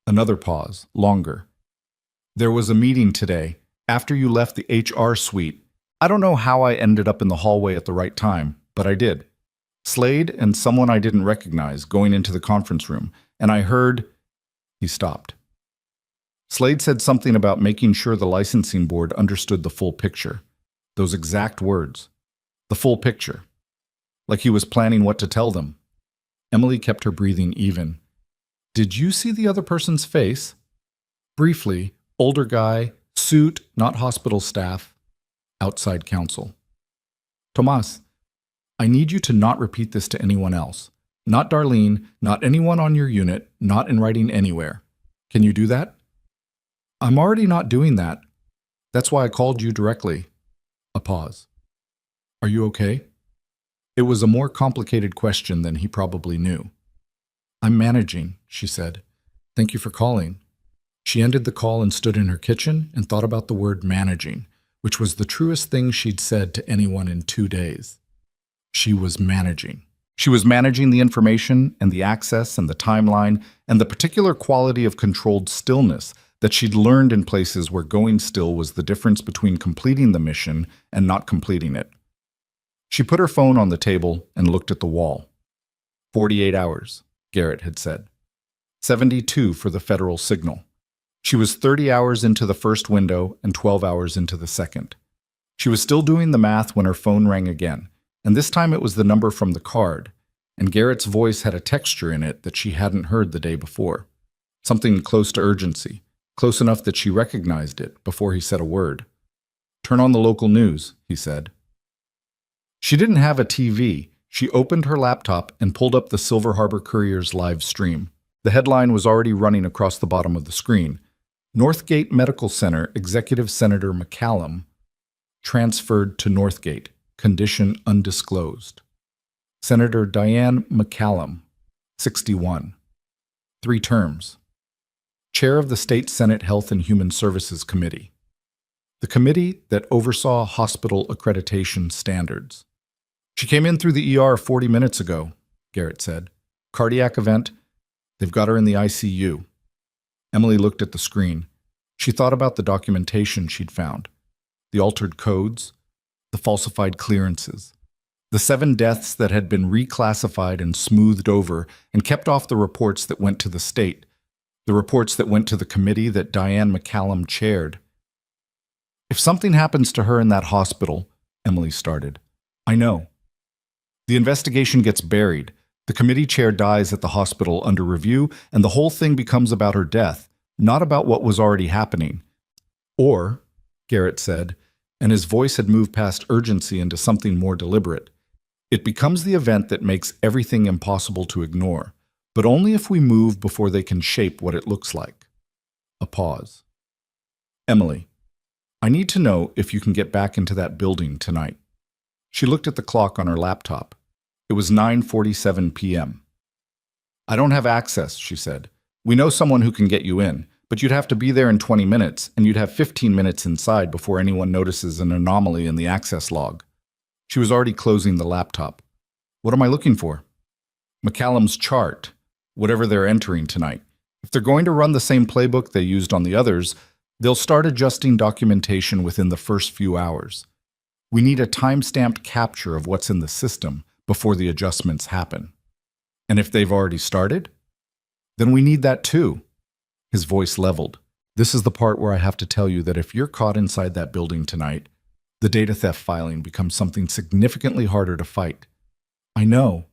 Another pause, longer. There was a meeting today, after you left the HR suite. I don't know how I ended up in the hallway at the right time, but I did. Slade and someone I didn't recognize going into the conference room, and I heard... He stopped. Slade said something about making sure the licensing board understood the full picture. Those exact words. The full picture. Like he was planning what to tell them. Emily kept her breathing even. Did you see the other person's face? Briefly, older guy, suit, not hospital staff, outside counsel. Tomas, I need you to not repeat this to anyone else. Not Darlene, not anyone on your unit, not in writing anywhere. Can you do that? I'm already not doing that. That's why I called you directly. A pause. Are you okay? It was a more complicated question than he probably knew. I'm managing, she said. Thank you for calling. She ended the call and stood in her kitchen and thought about the word managing, which was the truest thing she'd said to anyone in 2 days. She was managing. She was managing the information and the access and the timeline and the particular quality of controlled stillness that she'd learned in places where going still was the difference between completing the mission and not completing it. She put her phone on the table and looked at the wall. 48 hours, Garrett had said. 72 for the federal signal. She was 30 hours into the first window and 12 hours into the second. She was still doing the math when her phone rang again, and this time it was the number from the card, and Garrett's voice had a texture in it that she hadn't heard the day before. Something close to urgency, close enough that she recognized it before he said a word. Turn on the local news, he said. She didn't have a TV. She opened her laptop and pulled up the Silver Harbor Courier's live stream. The headline was already running across the bottom of the screen. Northgate Medical Center Executive Senator McCallum transferred to Northgate, condition undisclosed. Senator Diane McCallum, 61. 3 terms. Chair of the State Senate Health and Human Services Committee. The committee that oversaw hospital accreditation standards. She came in through the ER 40 minutes ago, Garrett said. Cardiac event. They've got her in the ICU. Emily looked at the screen. She thought about the documentation she'd found. The altered codes, the falsified clearances, the 7 deaths that had been reclassified and smoothed over and kept off the reports that went to the state, the reports that went to the committee that Diane McCallum chaired. If something happens to her in that hospital, Emily started, I know. The investigation gets buried. The committee chair dies at the hospital under review, and the whole thing becomes about her death, not about what was already happening. Or, Garrett said, and his voice had moved past urgency into something more deliberate, it becomes the event that makes everything impossible to ignore, but only if we move before they can shape what it looks like. A pause. Emily, I need to know if you can get back into that building tonight. She looked at the clock on her laptop. It was 9:47 p.m. I don't have access, she said. We know someone who can get you in, but you'd have to be there in 20 minutes, and you'd have 15 minutes inside before anyone notices an anomaly in the access log. She was already closing the laptop. What am I looking for? McCallum's chart, whatever they're entering tonight. If they're going to run the same playbook they used on the others, they'll start adjusting documentation within the first few hours. We need a time-stamped capture of what's in the system before the adjustments happen. And if they've already started, then we need that too. His voice leveled. This is the part where I have to tell you that if you're caught inside that building tonight, the data theft filing becomes something significantly harder to fight. I know.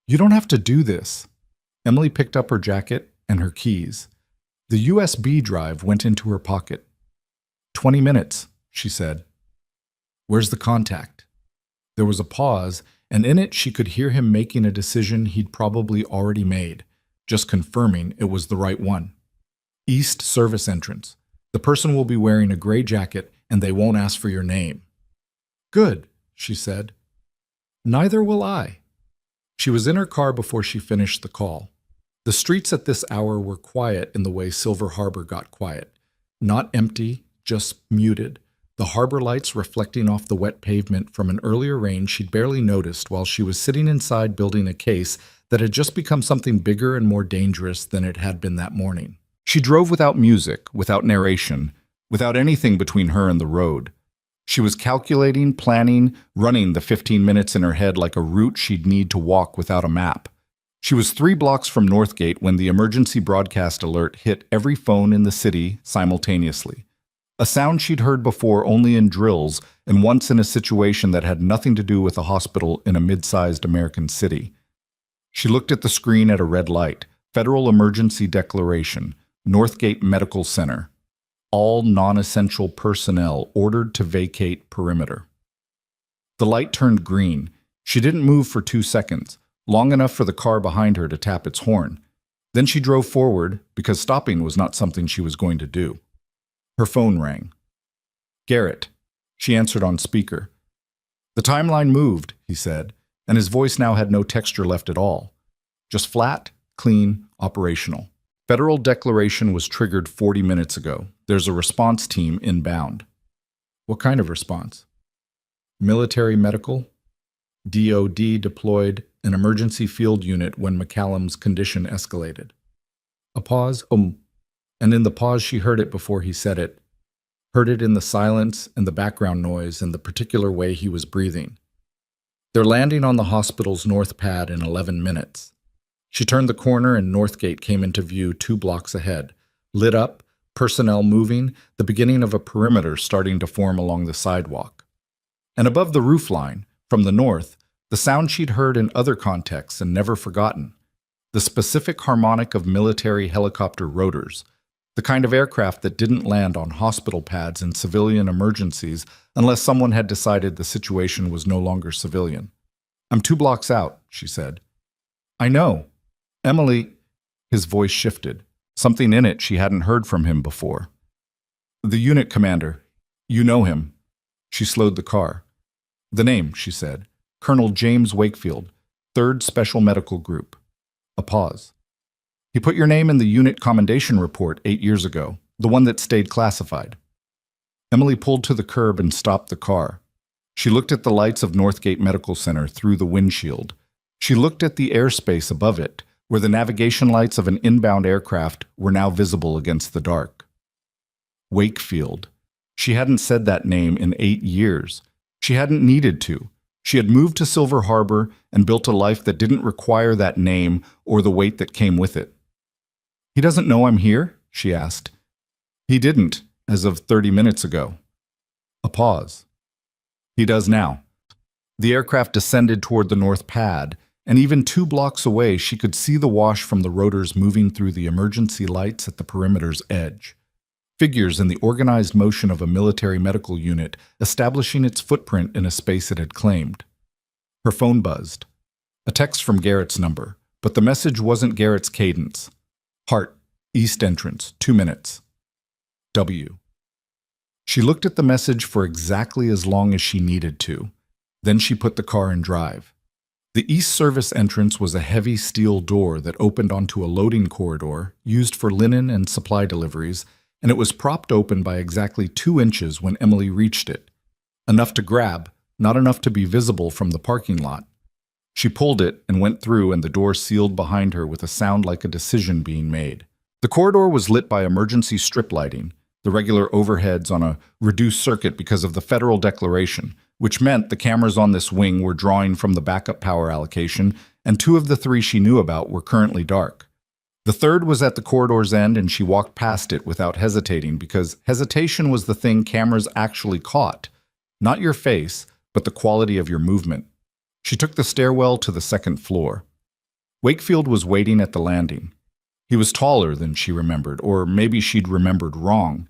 You don't have to do this. Emily picked up her jacket and her keys. The USB drive went into her pocket. 20 minutes, she said. Where's the contact? There was a pause, and in it she could hear him making a decision he'd probably already made, just confirming it was the right one. East service entrance. The person will be wearing a gray jacket, and they won't ask for your name. Good, she said. Neither will I. She was in her car before she finished the call. The streets at this hour were quiet in the way Silver Harbor got quiet. Not empty, just muted. the harbor lights reflecting off the wet pavement from an earlier rain she'd barely noticed while she was sitting inside building a case that had just become something bigger and more dangerous than it had been that morning. She drove without music, without narration, without anything between her and the road. She was calculating, planning, running the 15 minutes in her head like a route she'd need to walk without a map. She was 3 blocks from Northgate when the emergency broadcast alert hit every phone in the city simultaneously. A sound she'd heard before only in drills and once in a situation that had nothing to do with a hospital in a mid-sized American city. She looked at the screen at a red light. Federal Emergency Declaration, Northgate Medical Center. All non-essential personnel ordered to vacate perimeter. The light turned green. She didn't move for 2 seconds, long enough for the car behind her to tap its horn. Then she drove forward because stopping was not something she was going to do. Her phone rang. Garrett. She answered on speaker. The timeline moved, he said, and his voice now had no texture left at all. Just flat, clean, operational. Federal declaration was triggered 40 minutes ago. There's a response team inbound. What kind of response? Military medical? DOD deployed an emergency field unit when McCallum's condition escalated. A pause, and in the pause she heard it before he said it. Heard it in the silence and the background noise and the particular way he was breathing. They're landing on the hospital's north pad in 11 minutes. She turned the corner and Northgate came into view 2 blocks ahead. Lit up, personnel moving, the beginning of a perimeter starting to form along the sidewalk. And above the roofline, from the north, the sound she'd heard in other contexts and never forgotten. The specific harmonic of military helicopter rotors. The kind of aircraft that didn't land on hospital pads in civilian emergencies unless someone had decided the situation was no longer civilian. I'm 2 blocks out, she said. I know. Emily, his voice shifted. Something in it she hadn't heard from him before. The unit commander. You know him. She slowed the car. The name, she said. Colonel James Wakefield, 3rd Special Medical Group. A pause. He put your name in the unit commendation report 8 years ago, the one that stayed classified. Emily pulled to the curb and stopped the car. She looked at the lights of Northgate Medical Center through the windshield. She looked at the airspace above it, where the navigation lights of an inbound aircraft were now visible against the dark. Wakefield. She hadn't said that name in 8 years. She hadn't needed to. She had moved to Silver Harbor and built a life that didn't require that name or the weight that came with it. He doesn't know I'm here? She asked. He didn't, as of 30 minutes ago. A pause. He does now. The aircraft descended toward the north pad, and even 2 blocks away she could see the wash from the rotors moving through the emergency lights at the perimeter's edge. Figures in the organized motion of a military medical unit establishing its footprint in a space it had claimed. Her phone buzzed. A text from Garrett's number, but the message wasn't Garrett's cadence. Hart, East Entrance, 2 minutes. W. She looked at the message for exactly as long as she needed to. Then she put the car in drive. The East Service entrance was a heavy steel door that opened onto a loading corridor used for linen and supply deliveries, and it was propped open by exactly 2 inches when Emily reached it. Enough to grab, not enough to be visible from the parking lot. She pulled it and went through, and the door sealed behind her with a sound like a decision being made. The corridor was lit by emergency strip lighting, the regular overheads on a reduced circuit because of the federal declaration, which meant the cameras on this wing were drawing from the backup power allocation, and 2 of the 3 she knew about were currently dark. The 3rd was at the corridor's end, and she walked past it without hesitating because hesitation was the thing cameras actually caught. Not your face, but the quality of your movement. She took the stairwell to the 2nd floor. Wakefield was waiting at the landing. He was taller than she remembered, or maybe she'd remembered wrong.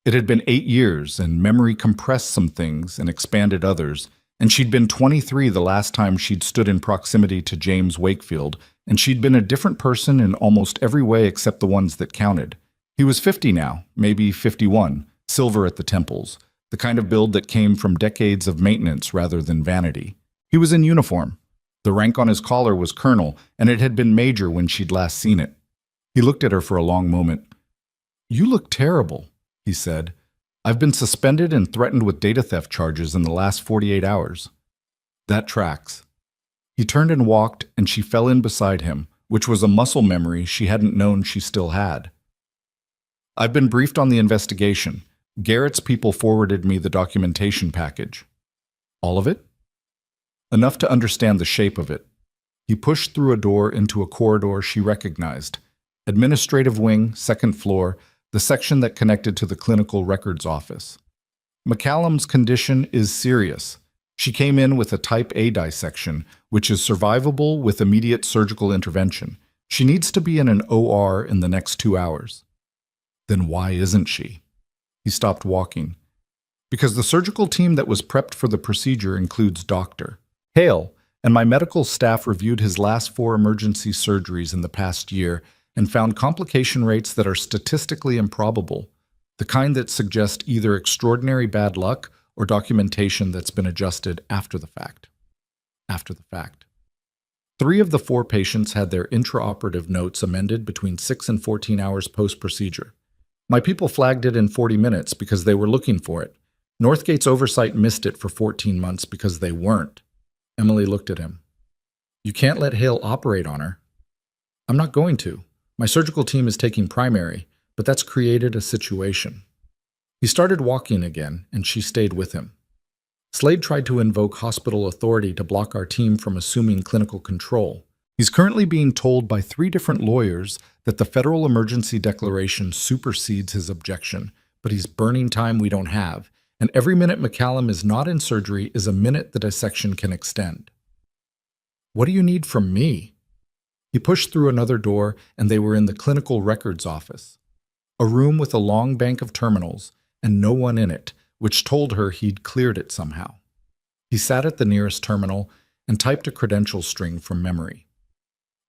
It had been 8 years, and memory compressed some things and expanded others, and she'd been 23 the last time she'd stood in proximity to James Wakefield, and she'd been a different person in almost every way except the ones that counted. He was 50 now, maybe 51, silver at the temples, the kind of build that came from decades of maintenance rather than vanity. He was in uniform. The rank on his collar was colonel, and it had been major when she'd last seen it. He looked at her for a long moment. "You look terrible," he said. I've been suspended and threatened with data theft charges in the last 48 hours. That tracks. He turned and walked, and she fell in beside him, which was a muscle memory she hadn't known she still had. I've been briefed on the investigation. Garrett's people forwarded me the documentation package. All of it? Enough to understand the shape of it. He pushed through a door into a corridor she recognized. Administrative wing, second floor, the section that connected to the clinical records office. McCallum's condition is serious. She came in with a type A dissection, which is survivable with immediate surgical intervention. She needs to be in an OR in the next 2 hours. Then why isn't she? He stopped walking. Because the surgical team that was prepped for the procedure includes Dr. Hale, and my medical staff reviewed his last 4 emergency surgeries in the past year and found complication rates that are statistically improbable, the kind that suggest either extraordinary bad luck or documentation that's been adjusted after the fact. 3 of the 4 patients had their intraoperative notes amended between 6 and 14 hours post-procedure. My people flagged it in 40 minutes because they were looking for it. Northgate's oversight missed it for 14 months because they weren't. Emily looked at him. You can't let Hale operate on her. I'm not going to. My surgical team is taking primary, but that's created a situation. He started walking again, and she stayed with him. Slade tried to invoke hospital authority to block our team from assuming clinical control. He's currently being told by 3 different lawyers that the federal emergency declaration supersedes his objection, but he's burning time we don't have, and every minute McCallum is not in surgery is a minute the dissection can extend. What do you need from me? He pushed through another door, and they were in the clinical records office. A room with a long bank of terminals, and no one in it, which told her he'd cleared it somehow. He sat at the nearest terminal and typed a credential string from memory.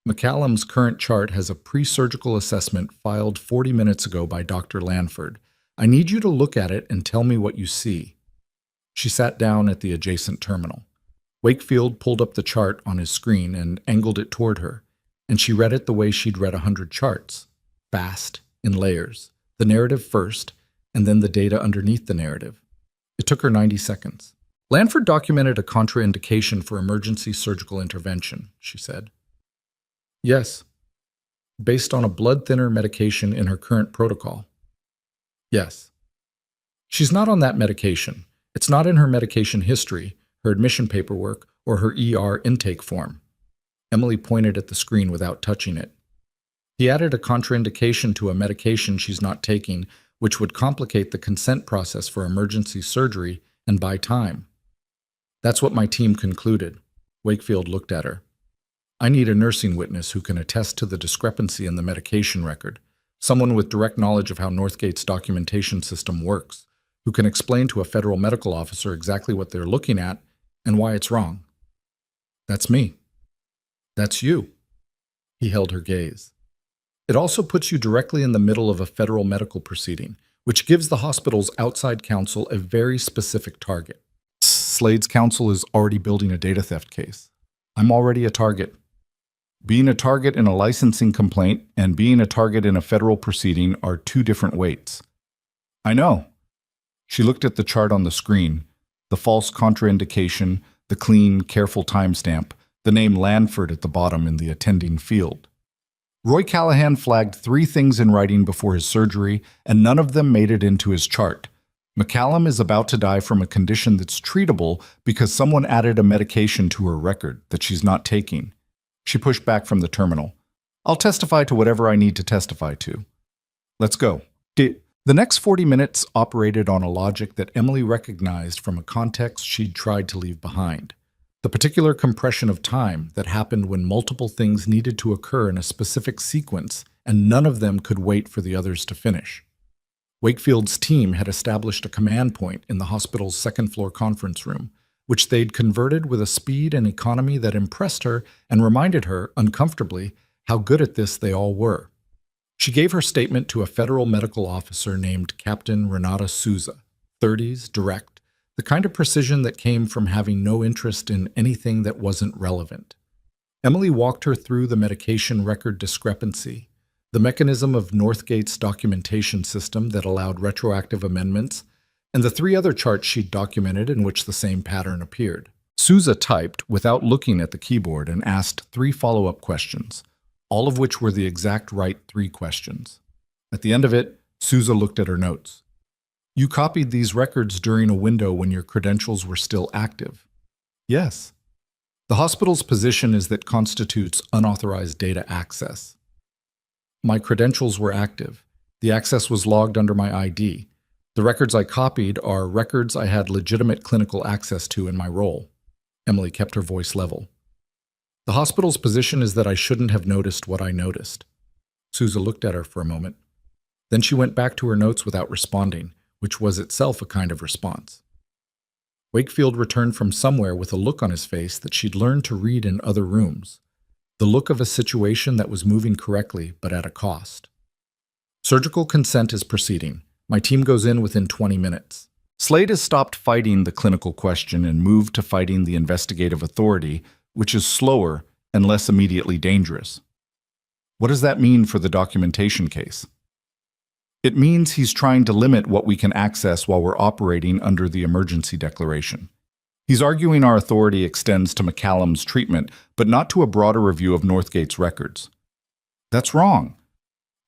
McCallum's current chart has a pre-surgical assessment filed 40 minutes ago by Dr. Lanford. I need you to look at it and tell me what you see. She sat down at the adjacent terminal. Wakefield pulled up the chart on his screen and angled it toward her, and she read it the way she'd read 100 charts. Fast, in layers. The narrative first, and then the data underneath the narrative. It took her 90 seconds. Lanford documented a contraindication for emergency surgical intervention, she said. Yes. Based on a blood thinner medication in her current protocol. Yes. She's not on that medication. It's not in her medication history, her admission paperwork, or her ER intake form. Emily pointed at the screen without touching it. He added a contraindication to a medication she's not taking, which would complicate the consent process for emergency surgery and buy time. That's what my team concluded. Wakefield looked at her. I need a nursing witness who can attest to the discrepancy in the medication record, someone with direct knowledge of how Northgate's documentation system works, who can explain to a federal medical officer exactly what they're looking at and why it's wrong. That's me. That's you. He held her gaze. It also puts you directly in the middle of a federal medical proceeding, which gives the hospital's outside counsel a very specific target. Slade's counsel is already building a data theft case. I'm already a target. Being a target in a licensing complaint and being a target in a federal proceeding are 2 different weights. I know. She looked at the chart on the screen, the false contraindication, the clean, careful timestamp, the name Lanford at the bottom in the attending field. Roy Callahan flagged 3 things in writing before his surgery, and none of them made it into his chart. McCallum is about to die from a condition that's treatable because someone added a medication to her record that she's not taking. She pushed back from the terminal. I'll testify to whatever I need to testify to. Let's go. The next 40 minutes operated on a logic that Emily recognized from a context she'd tried to leave behind. The particular compression of time that happened when multiple things needed to occur in a specific sequence, and none of them could wait for the others to finish. Wakefield's team had established a command point in the hospital's second-floor conference room, which they'd converted with a speed and economy that impressed her and reminded her, uncomfortably, how good at this they all were. She gave her statement to a federal medical officer named Captain Renata Souza, 30s, direct, the kind of precision that came from having no interest in anything that wasn't relevant. Emily walked her through the medication record discrepancy, the mechanism of Northgate's documentation system that allowed retroactive amendments, and the 3 other charts she'd documented in which the same pattern appeared. Souza typed without looking at the keyboard and asked 3 follow-up questions, all of which were the exact right 3 questions. At the end of it, Souza looked at her notes. You copied these records during a window when your credentials were still active. Yes. The hospital's position is that constitutes unauthorized data access. My credentials were active. The access was logged under my ID. The records I copied are records I had legitimate clinical access to in my role. Emily kept her voice level. The hospital's position is that I shouldn't have noticed what I noticed. Souza looked at her for a moment. Then she went back to her notes without responding, which was itself a kind of response. Wakefield returned from somewhere with a look on his face that she'd learned to read in other rooms, the look of a situation that was moving correctly but at a cost. Surgical consent is proceeding. My team goes in within 20 minutes. Slade has stopped fighting the clinical question and moved to fighting the investigative authority, which is slower and less immediately dangerous. What does that mean for the documentation case? It means he's trying to limit what we can access while we're operating under the emergency declaration. He's arguing our authority extends to McCallum's treatment, but not to a broader review of Northgate's records. That's wrong.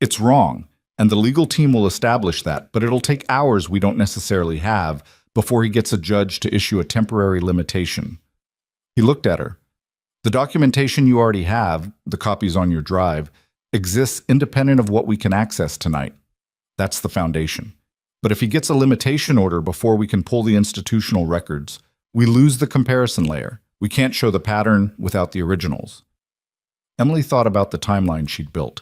It's wrong, and the legal team will establish that, but it'll take hours we don't necessarily have before he gets a judge to issue a temporary limitation. He looked at her. The documentation you already have, the copies on your drive, exists independent of what we can access tonight. That's the foundation. But if he gets a limitation order before we can pull the institutional records, we lose the comparison layer. We can't show the pattern without the originals. Emily thought about the timeline she'd built.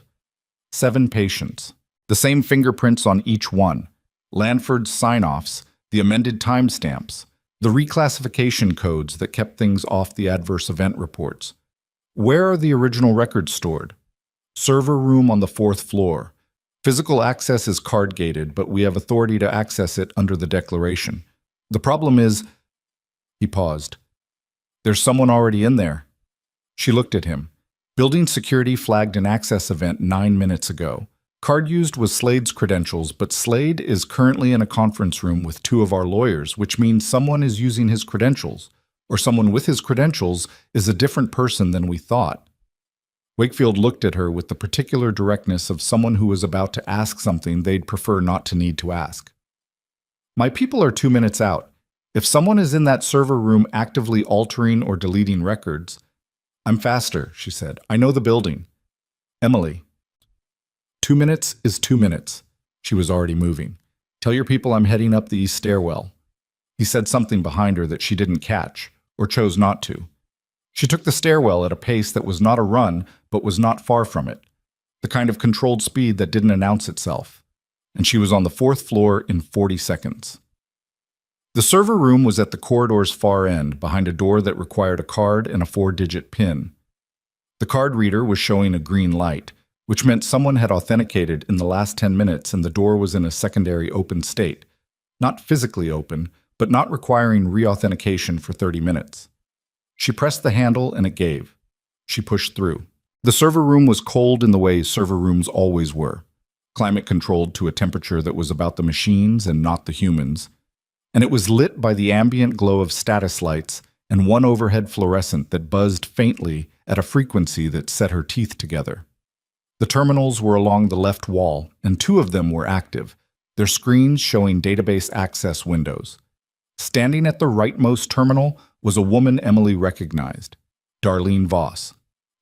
7 patients, the same fingerprints on each one, Lanford's sign-offs, the amended timestamps, the reclassification codes that kept things off the adverse event reports. Where are the original records stored? Server room on the 4th floor. Physical access is card-gated, but we have authority to access it under the declaration. The problem is, he paused. There's someone already in there. She looked at him. Building security flagged an access event 9 minutes ago. Card used was Slade's credentials, but Slade is currently in a conference room with 2 of our lawyers, which means someone is using his credentials, or someone with his credentials is a different person than we thought. Wakefield looked at her with the particular directness of someone who was about to ask something they'd prefer not to need to ask. My people are 2 minutes out. If someone is in that server room actively altering or deleting records, I'm faster, she said. I know the building. Emily. 2 minutes is 2 minutes. She was already moving. Tell your people I'm heading up the east stairwell. He said something behind her that she didn't catch, or chose not to. She took the stairwell at a pace that was not a run, but was not far from it, the kind of controlled speed that didn't announce itself. And she was on the 4th floor in 40 seconds. The server room was at the corridor's far end, behind a door that required a card and a 4-digit PIN. The card reader was showing a green light, which meant someone had authenticated in the last 10 minutes and the door was in a secondary open state, not physically open, but not requiring re-authentication for 30 minutes. She pressed the handle and it gave. She pushed through. The server room was cold in the way server rooms always were, climate-controlled to a temperature that was about the machines and not the humans, and it was lit by the ambient glow of status lights and one overhead fluorescent that buzzed faintly at a frequency that set her teeth together. The terminals were along the left wall, and 2 of them were active, their screens showing database access windows. Standing at the rightmost terminal was a woman Emily recognized, Darlene Voss.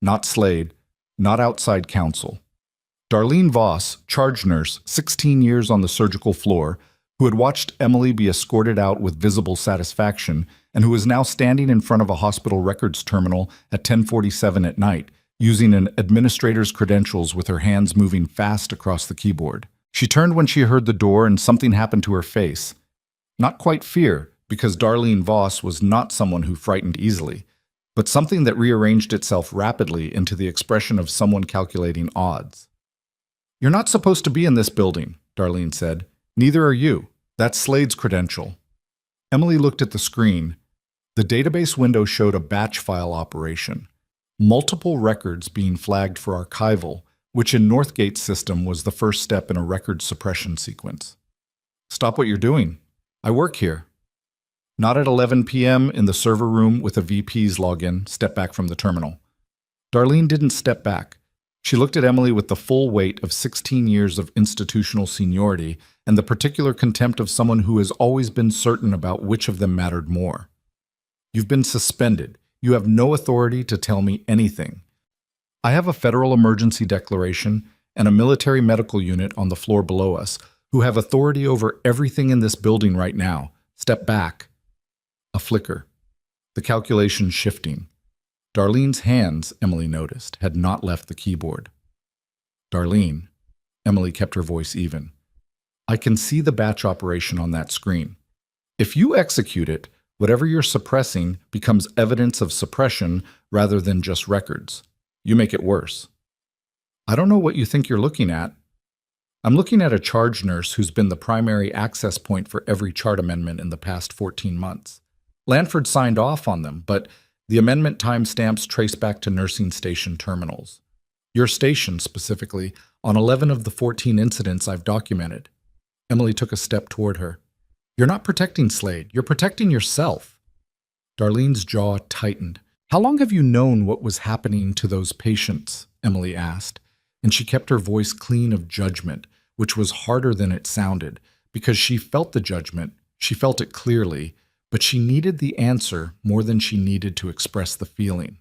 Not Slade, not outside counsel. Darlene Voss, charge nurse, 16 years on the surgical floor, who had watched Emily be escorted out with visible satisfaction and who was now standing in front of a hospital records terminal at 10:47 at night, using an administrator's credentials with her hands moving fast across the keyboard. She turned when she heard the door and something happened to her face. Not quite fear, because Darlene Voss was not someone who frightened easily, but something that rearranged itself rapidly into the expression of someone calculating odds. You're not supposed to be in this building, Darlene said. Neither are you. That's Slade's credential. Emily looked at the screen. The database window showed a batch file operation. Multiple records being flagged for archival, which in Northgate's system was the first step in a record suppression sequence. Stop what you're doing. I work here. Not at 11 p.m. in the server room with a VP's login, step back from the terminal. Darlene didn't step back. She looked at Emily with the full weight of 16 years of institutional seniority and the particular contempt of someone who has always been certain about which of them mattered more. You've been suspended. You have no authority to tell me anything. I have a federal emergency declaration and a military medical unit on the floor below us who have authority over everything in this building right now. Step back. A flicker. The calculation shifting. Darlene's hands, Emily noticed, had not left the keyboard. Darlene, Emily kept her voice even. I can see the batch operation on that screen. If you execute it, whatever you're suppressing becomes evidence of suppression rather than just records. You make it worse. I don't know what you think you're looking at. I'm looking at a charge nurse who's been the primary access point for every chart amendment in the past 14 months. Lanford signed off on them, but the amendment timestamps trace back to nursing station terminals. Your station, specifically, on 11 of the 14 incidents I've documented. Emily took a step toward her. You're not protecting Slade. You're protecting yourself. Darlene's jaw tightened. How long have you known what was happening to those patients? Emily asked, and she kept her voice clean of judgment, which was harder than it sounded, because she felt the judgment, she felt it clearly, but she needed the answer more than she needed to express the feeling.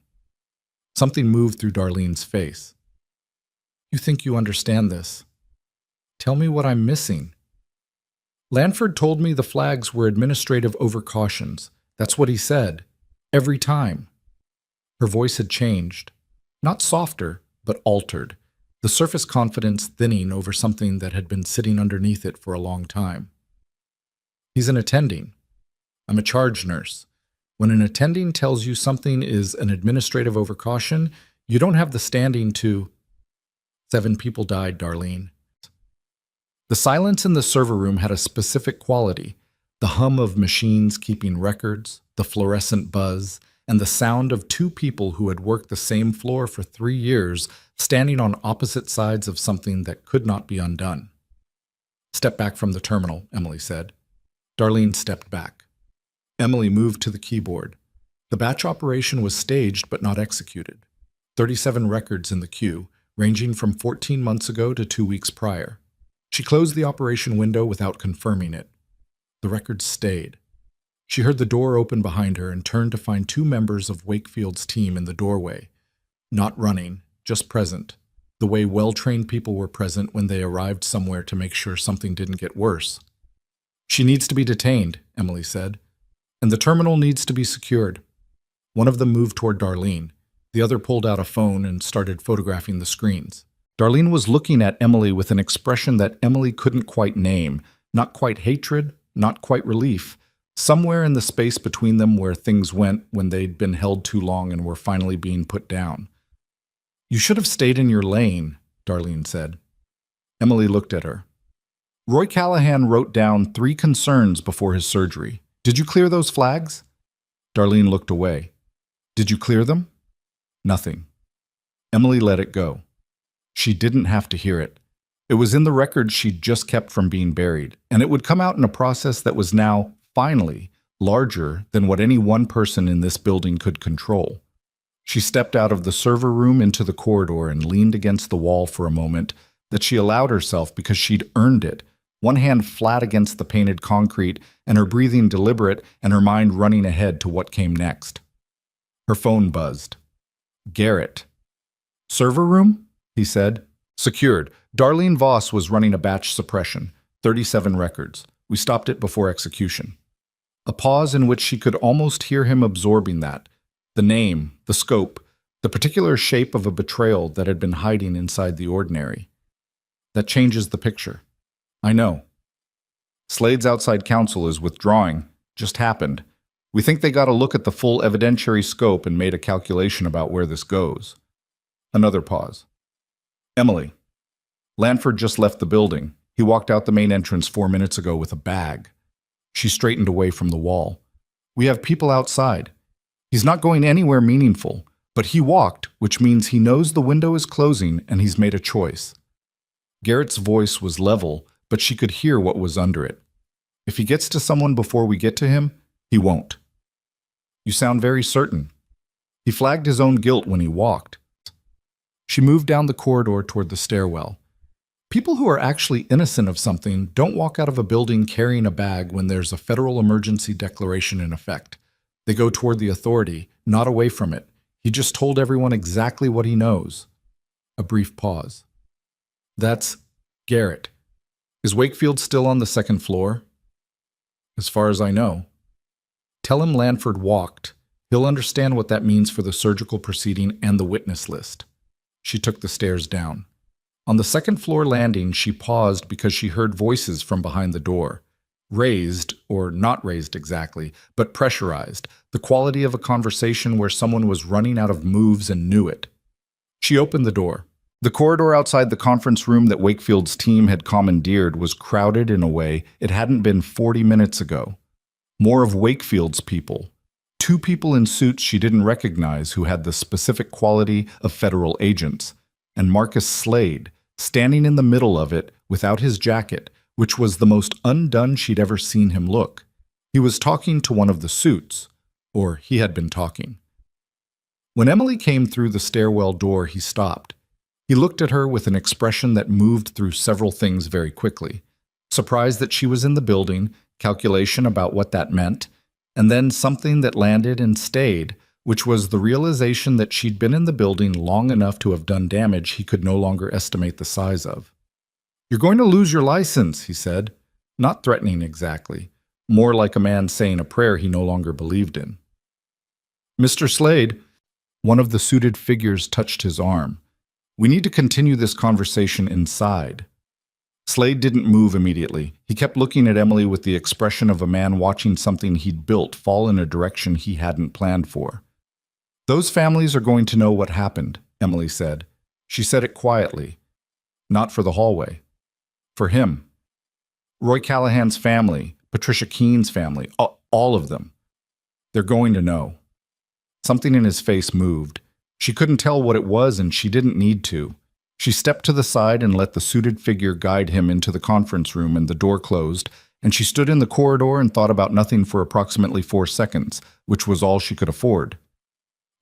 Something moved through Darlene's face. You think you understand this? Tell me what I'm missing. Lanford told me the flags were administrative overcautions. That's what he said. Every time. Her voice had changed. Not softer, but altered. The surface confidence thinning over something that had been sitting underneath it for a long time. He's an attending. I'm a charge nurse. When an attending tells you something is an administrative overcaution, you don't have the standing to... 7 people died, Darlene. The silence in the server room had a specific quality. The hum of machines keeping records, the fluorescent buzz, and the sound of 2 people who had worked the same floor for 3 years standing on opposite sides of something that could not be undone. Step back from the terminal, Emily said. Darlene stepped back. Emily moved to the keyboard. The batch operation was staged but not executed. 37 records in the queue, ranging from 14 months ago to 2 weeks prior. She closed the operation window without confirming it. The records stayed. She heard the door open behind her and turned to find 2 members of Wakefield's team in the doorway. Not running, just present, the way well-trained people were present when they arrived somewhere to make sure something didn't get worse. She needs to be detained, Emily said, and the terminal needs to be secured. One of them moved toward Darlene. The other pulled out a phone and started photographing the screens. Darlene was looking at Emily with an expression that Emily couldn't quite name, not quite hatred, not quite relief, somewhere in the space between them where things went when they'd been held too long and were finally being put down. You should have stayed in your lane, Darlene said. Emily looked at her. Roy Callahan wrote down 3 concerns before his surgery. Did you clear those flags? Darlene looked away. Did you clear them? Nothing. Emily let it go. She didn't have to hear it. It was in the records she'd just kept from being buried, and it would come out in a process that was now, finally, larger than what any one person in this building could control. She stepped out of the server room into the corridor and leaned against the wall for a moment that she allowed herself because she'd earned it, one hand flat against the painted concrete and her breathing deliberate and her mind running ahead to what came next. Her phone buzzed. Garrett. Server room? He said. Secured. Darlene Voss was running a batch suppression, 37 records. We stopped it before execution. A pause in which she could almost hear him absorbing that. The name, the scope, the particular shape of a betrayal that had been hiding inside the ordinary. That changes the picture. I know. Slade's outside counsel is withdrawing. Just happened. We think they got a look at the full evidentiary scope and made a calculation about where this goes. Another pause. Emily. Lanford just left the building. He walked out the main entrance 4 minutes ago with a bag. She straightened away from the wall. We have people outside. He's not going anywhere meaningful, but he walked, which means he knows the window is closing and he's made a choice. Garrett's voice was level, but she could hear what was under it. If he gets to someone before we get to him, he won't. You sound very certain. He flagged his own guilt when he walked. She moved down the corridor toward the stairwell. People who are actually innocent of something don't walk out of a building carrying a bag when there's a federal emergency declaration in effect. They go toward the authority, not away from it. He just told everyone exactly what he knows. A brief pause. That's Garrett. Is Wakefield still on the second floor? As far as I know. Tell him Lanford walked. He'll understand what that means for the surgical proceeding and the witness list. She took the stairs down. On the second floor landing, she paused because she heard voices from behind the door. Raised, or not raised exactly, but pressurized, the quality of a conversation where someone was running out of moves and knew it. She opened the door. The corridor outside the conference room that Wakefield's team had commandeered was crowded in a way it hadn't been 40 minutes ago. More of Wakefield's people. 2 people in suits she didn't recognize who had the specific quality of federal agents, and Marcus Slade, standing in the middle of it without his jacket, which was the most undone she'd ever seen him look. He was talking to one of the suits, or he had been talking. When Emily came through the stairwell door, he stopped. He looked at her with an expression that moved through several things very quickly. Surprise that she was in the building, calculation about what that meant, and then something that landed and stayed, which was the realization that she'd been in the building long enough to have done damage he could no longer estimate the size of. "You're going to lose your license," he said, not threatening exactly, more like a man saying a prayer he no longer believed in. "Mr. Slade," one of the suited figures touched his arm. "We need to continue this conversation inside." Slade didn't move immediately. He kept looking at Emily with the expression of a man watching something he'd built fall in a direction he hadn't planned for. "Those families are going to know what happened," Emily said. She said it quietly. Not for the hallway. For him. Roy Callahan's family, Patricia Keene's family, all of them. They're going to know. Something in his face moved. She couldn't tell what it was, and she didn't need to. She stepped to the side and let the suited figure guide him into the conference room, and the door closed, and she stood in the corridor and thought about nothing for approximately 4 seconds, which was all she could afford.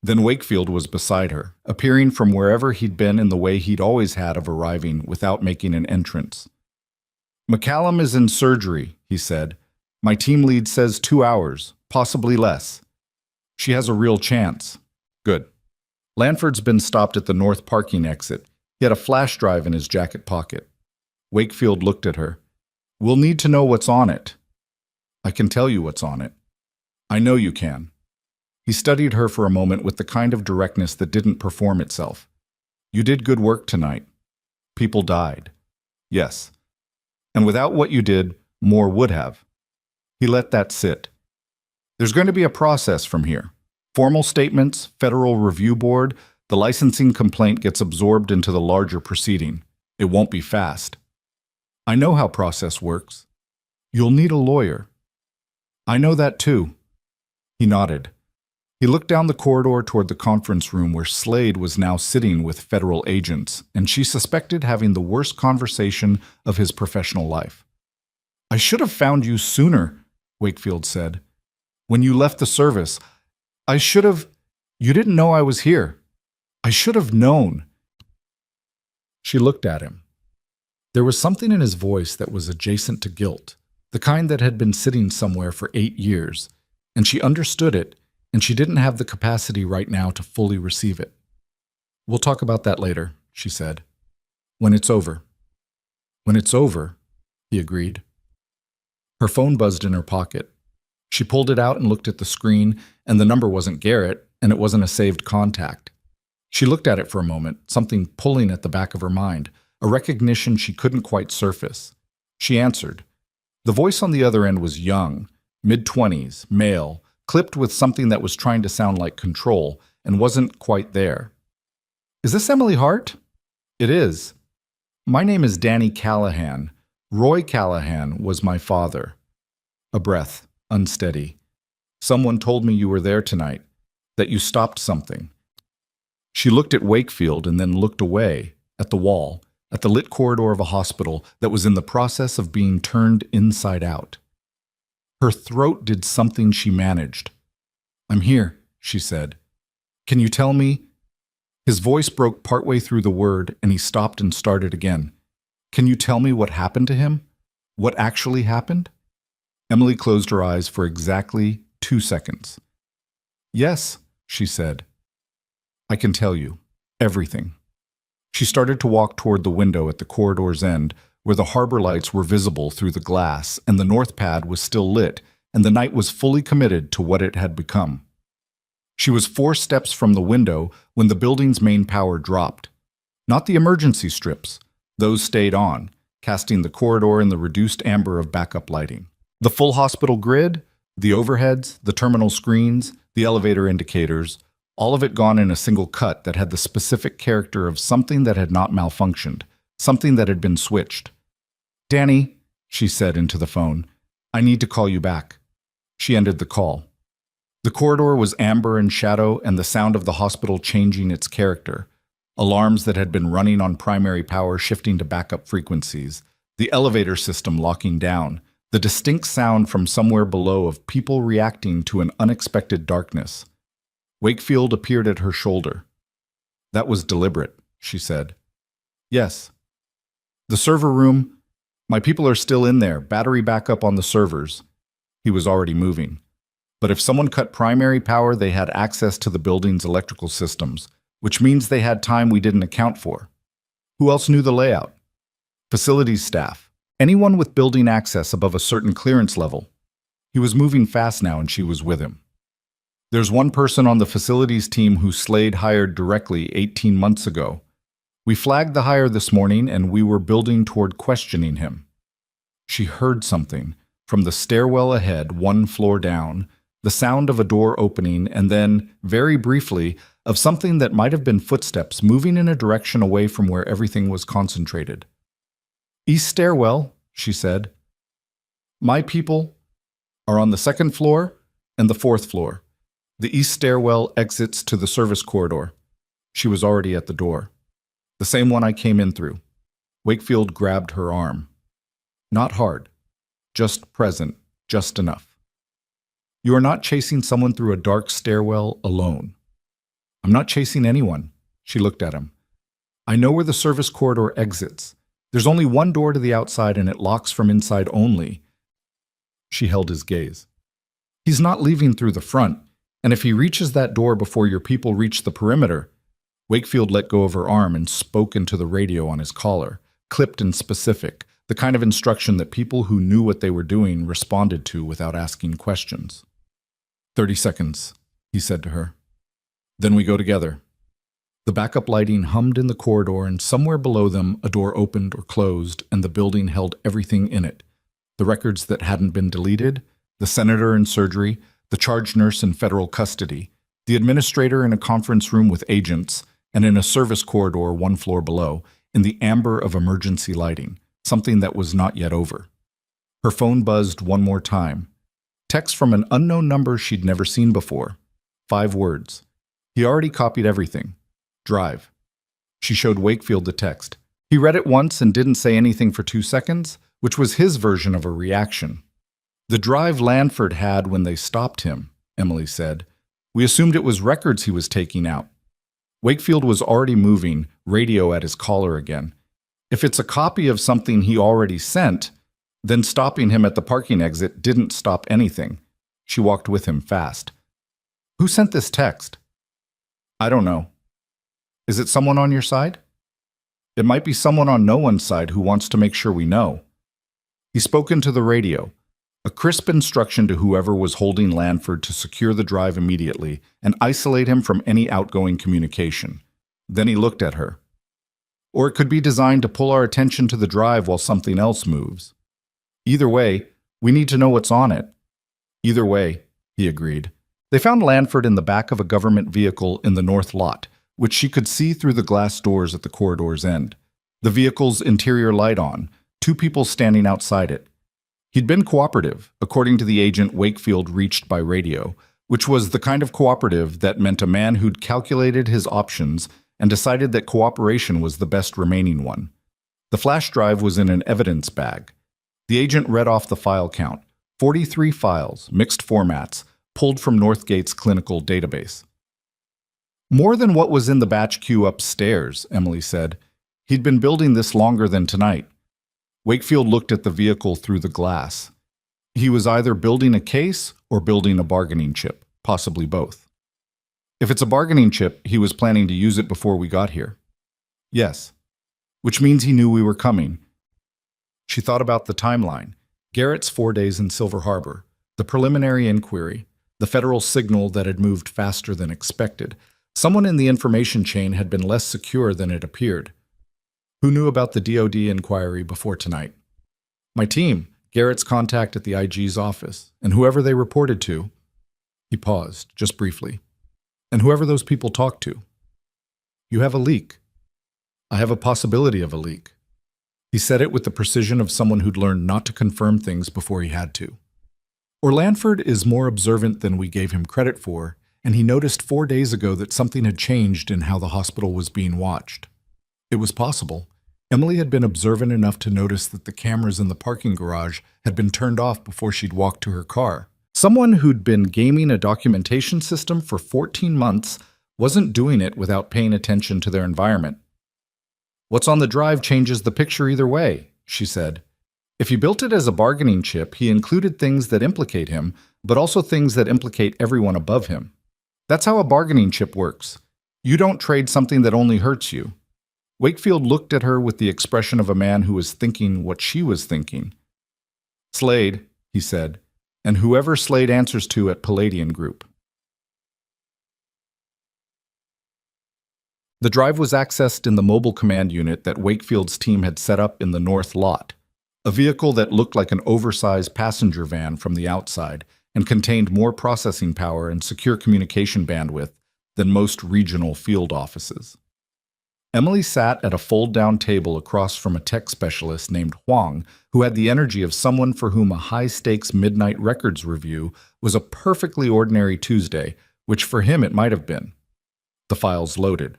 Then Wakefield was beside her, appearing from wherever he'd been in the way he'd always had of arriving without making an entrance. "McCallum is in surgery," he said. "My team lead says 2 hours, possibly less. She has a real chance." "Good." Lanford's been stopped at the north parking exit. He had a flash drive in his jacket pocket. Wakefield looked at her. "We'll need to know what's on it." "I can tell you what's on it." "I know you can." He studied her for a moment with the kind of directness that didn't perform itself. "You did good work tonight. People died." "Yes. And without what you did, more would have." He let that sit. "There's going to be a process from here. Formal statements, Federal Review Board. The licensing complaint gets absorbed into the larger proceeding. It won't be fast." "I know how process works." "You'll need a lawyer." "I know that too." He nodded. He looked down the corridor toward the conference room where Slade was now sitting with federal agents, and she suspected having the worst conversation of his professional life. "I should have found you sooner," Wakefield said. "When you left the service, I should have... You didn't know I was here. I should have known." She looked at him. There was something in his voice that was adjacent to guilt, the kind that had been sitting somewhere for 8 years, and she understood it, and she didn't have the capacity right now to fully receive it. "We'll talk about that later," she said. "When it's over." "When it's over," he agreed. Her phone buzzed in her pocket. She pulled it out and looked at the screen, and the number wasn't Garrett, and it wasn't a saved contact. She looked at it for a moment, something pulling at the back of her mind, a recognition she couldn't quite surface. She answered. The voice on the other end was young, mid-20s, male, clipped with something that was trying to sound like control and wasn't quite there. "Is this Emily Hart?" "It is." "My name is Danny Callahan. Roy Callahan was my father." A breath, unsteady. "Someone told me you were there tonight, that you stopped something." She looked at Wakefield and then looked away, at the wall, at the lit corridor of a hospital that was in the process of being turned inside out. Her throat did something she managed. "I'm here," she said. "Can you tell me?" His voice broke partway through the word, and he stopped and started again. "Can you tell me what happened to him? What actually happened?" Emily closed her eyes for exactly 2 seconds. "Yes," she said. "I can tell you. Everything." She started to walk toward the window at the corridor's end, where the harbor lights were visible through the glass, and the north pad was still lit, and the night was fully committed to what it had become. She was 4 steps from the window when the building's main power dropped. Not the emergency strips. Those stayed on, casting the corridor in the reduced amber of backup lighting. The full hospital grid, the overheads, the terminal screens, the elevator indicators, all of it gone in a single cut that had the specific character of something that had not malfunctioned, something that had been switched. "Danny," she said into the phone, "I need to call you back." She ended the call. The corridor was amber and shadow, and the sound of the hospital changing its character. Alarms that had been running on primary power shifting to backup frequencies, the elevator system locking down, the distinct sound from somewhere below of people reacting to an unexpected darkness. Wakefield appeared at her shoulder. "That was deliberate," she said. "Yes." "The server room, my people are still in there, battery backup on the servers." He was already moving. "But if someone cut primary power, they had access to the building's electrical systems, which means they had time we didn't account for. Who else knew the layout?" "Facilities staff. Anyone with building access above a certain clearance level." He was moving fast now, and she was with him. "There's one person on the facilities team who Slade hired directly 18 months ago. We flagged the hire this morning, and we were building toward questioning him." She heard something from the stairwell ahead, 1 floor down, the sound of a door opening, and then, very briefly, of something that might have been footsteps moving in a direction away from where everything was concentrated. "East stairwell," she said. "My people are on the 2nd floor and the 4th floor. The east stairwell exits to the service corridor." She was already at the door. "The same one I came in through." Wakefield grabbed her arm. "Not hard. Just present, just enough. You are not chasing someone through a dark stairwell alone." "I'm not chasing anyone." She looked at him. "I know where the service corridor exits. There's only one door to the outside, and it locks from inside only." She held his gaze. "He's not leaving through the front, and if he reaches that door before your people reach the perimeter—" Wakefield let go of her arm and spoke into the radio on his collar, clipped and specific, the kind of instruction that people who knew what they were doing responded to without asking questions. 30 seconds, he said to her. "Then we go together." The backup lighting hummed in the corridor, and somewhere below them a door opened or closed, and the building held everything in it. The records that hadn't been deleted, the senator in surgery, the charge nurse in federal custody, the administrator in a conference room with agents, and in a service corridor 1 floor below, in the amber of emergency lighting, something that was not yet over. Her phone buzzed one more time. Text from an unknown number she'd never seen before. 5 words. He already copied everything. "Drive." She showed Wakefield the text. He read it once and didn't say anything for 2 seconds, which was his version of a reaction. "The drive Lanford had when they stopped him," Emily said. "We assumed it was records he was taking out." Wakefield was already moving, radio at his collar again. If it's a copy of something he already sent, then stopping him at the parking exit didn't stop anything. She walked with him fast. "Who sent this text?" "I don't know." "Is it someone on your side?" "It might be someone on no one's side who wants to make sure we know." He spoke into the radio, a crisp instruction to whoever was holding Lanford to secure the drive immediately and isolate him from any outgoing communication. Then he looked at her. "Or it could be designed to pull our attention to the drive while something else moves. Either way, we need to know what's on it." "Either way," he agreed. They found Lanford in the back of a government vehicle in the north lot, which she could see through the glass doors at the corridor's end. The vehicle's interior light on, 2 people standing outside it. He'd been cooperative, according to the agent Wakefield reached by radio, which was the kind of cooperative that meant a man who'd calculated his options and decided that cooperation was the best remaining one. The flash drive was in an evidence bag. The agent read off the file count, 43 files, mixed formats, pulled from Northgate's clinical database. More than what was in the batch queue upstairs, Emily said. He'd been building this longer than tonight. Wakefield looked at the vehicle through the glass. He was either building a case or building a bargaining chip, possibly both. If it's a bargaining chip, he was planning to use it before we got here. Yes, which means he knew we were coming. She thought about the timeline. Garrett's 4 days in Silver Harbor, the preliminary inquiry, the federal signal that had moved faster than expected. Someone in the information chain had been less secure than it appeared. Who knew about the DOD inquiry before tonight? My team, Garrett's contact at the IG's office, and whoever they reported to. He paused, just briefly. And whoever those people talked to. You have a leak. I have a possibility of a leak. He said it with the precision of someone who'd learned not to confirm things before he had to. Orlanford is more observant than we gave him credit for, and he noticed 4 days ago that something had changed in how the hospital was being watched. It was possible. Emily had been observant enough to notice that the cameras in the parking garage had been turned off before she'd walked to her car. Someone who'd been gaming a documentation system for 14 months wasn't doing it without paying attention to their environment. What's on the drive changes the picture either way, she said. If he built it as a bargaining chip, he included things that implicate him, but also things that implicate everyone above him. That's how a bargaining chip works. You don't trade something that only hurts you. Wakefield looked at her with the expression of a man who was thinking what she was thinking. Slade, he said, and whoever Slade answers to at Palladian Group. The drive was accessed in the mobile command unit that Wakefield's team had set up in the north lot, a vehicle that looked like an oversized passenger van from the outside and contained more processing power and secure communication bandwidth than most regional field offices. Emily sat at a fold-down table across from a tech specialist named Huang, who had the energy of someone for whom a high-stakes midnight records review was a perfectly ordinary Tuesday, which for him it might have been. The files loaded.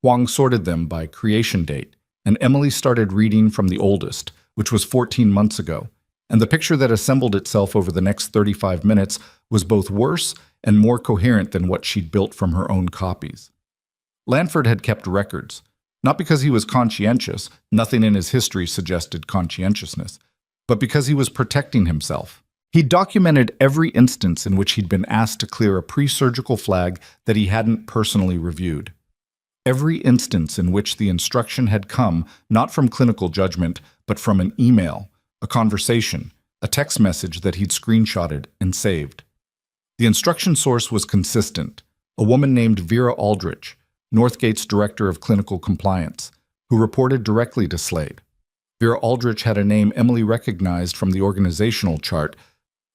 Huang sorted them by creation date, and Emily started reading from the oldest, which was 14 months ago, and the picture that assembled itself over the next 35 minutes was both worse and more coherent than what she'd built from her own copies. Lanford had kept records, not because he was conscientious, nothing in his history suggested conscientiousness, but because he was protecting himself. He documented every instance in which he'd been asked to clear a pre-surgical flag that he hadn't personally reviewed. Every instance in which the instruction had come not from clinical judgment, but from an email, a conversation, a text message that he'd screenshotted and saved. The instruction source was consistent, a woman named Vera Aldrich, Northgate's director of clinical compliance, who reported directly to Slade. Vera Aldrich had a name Emily recognized from the organizational chart,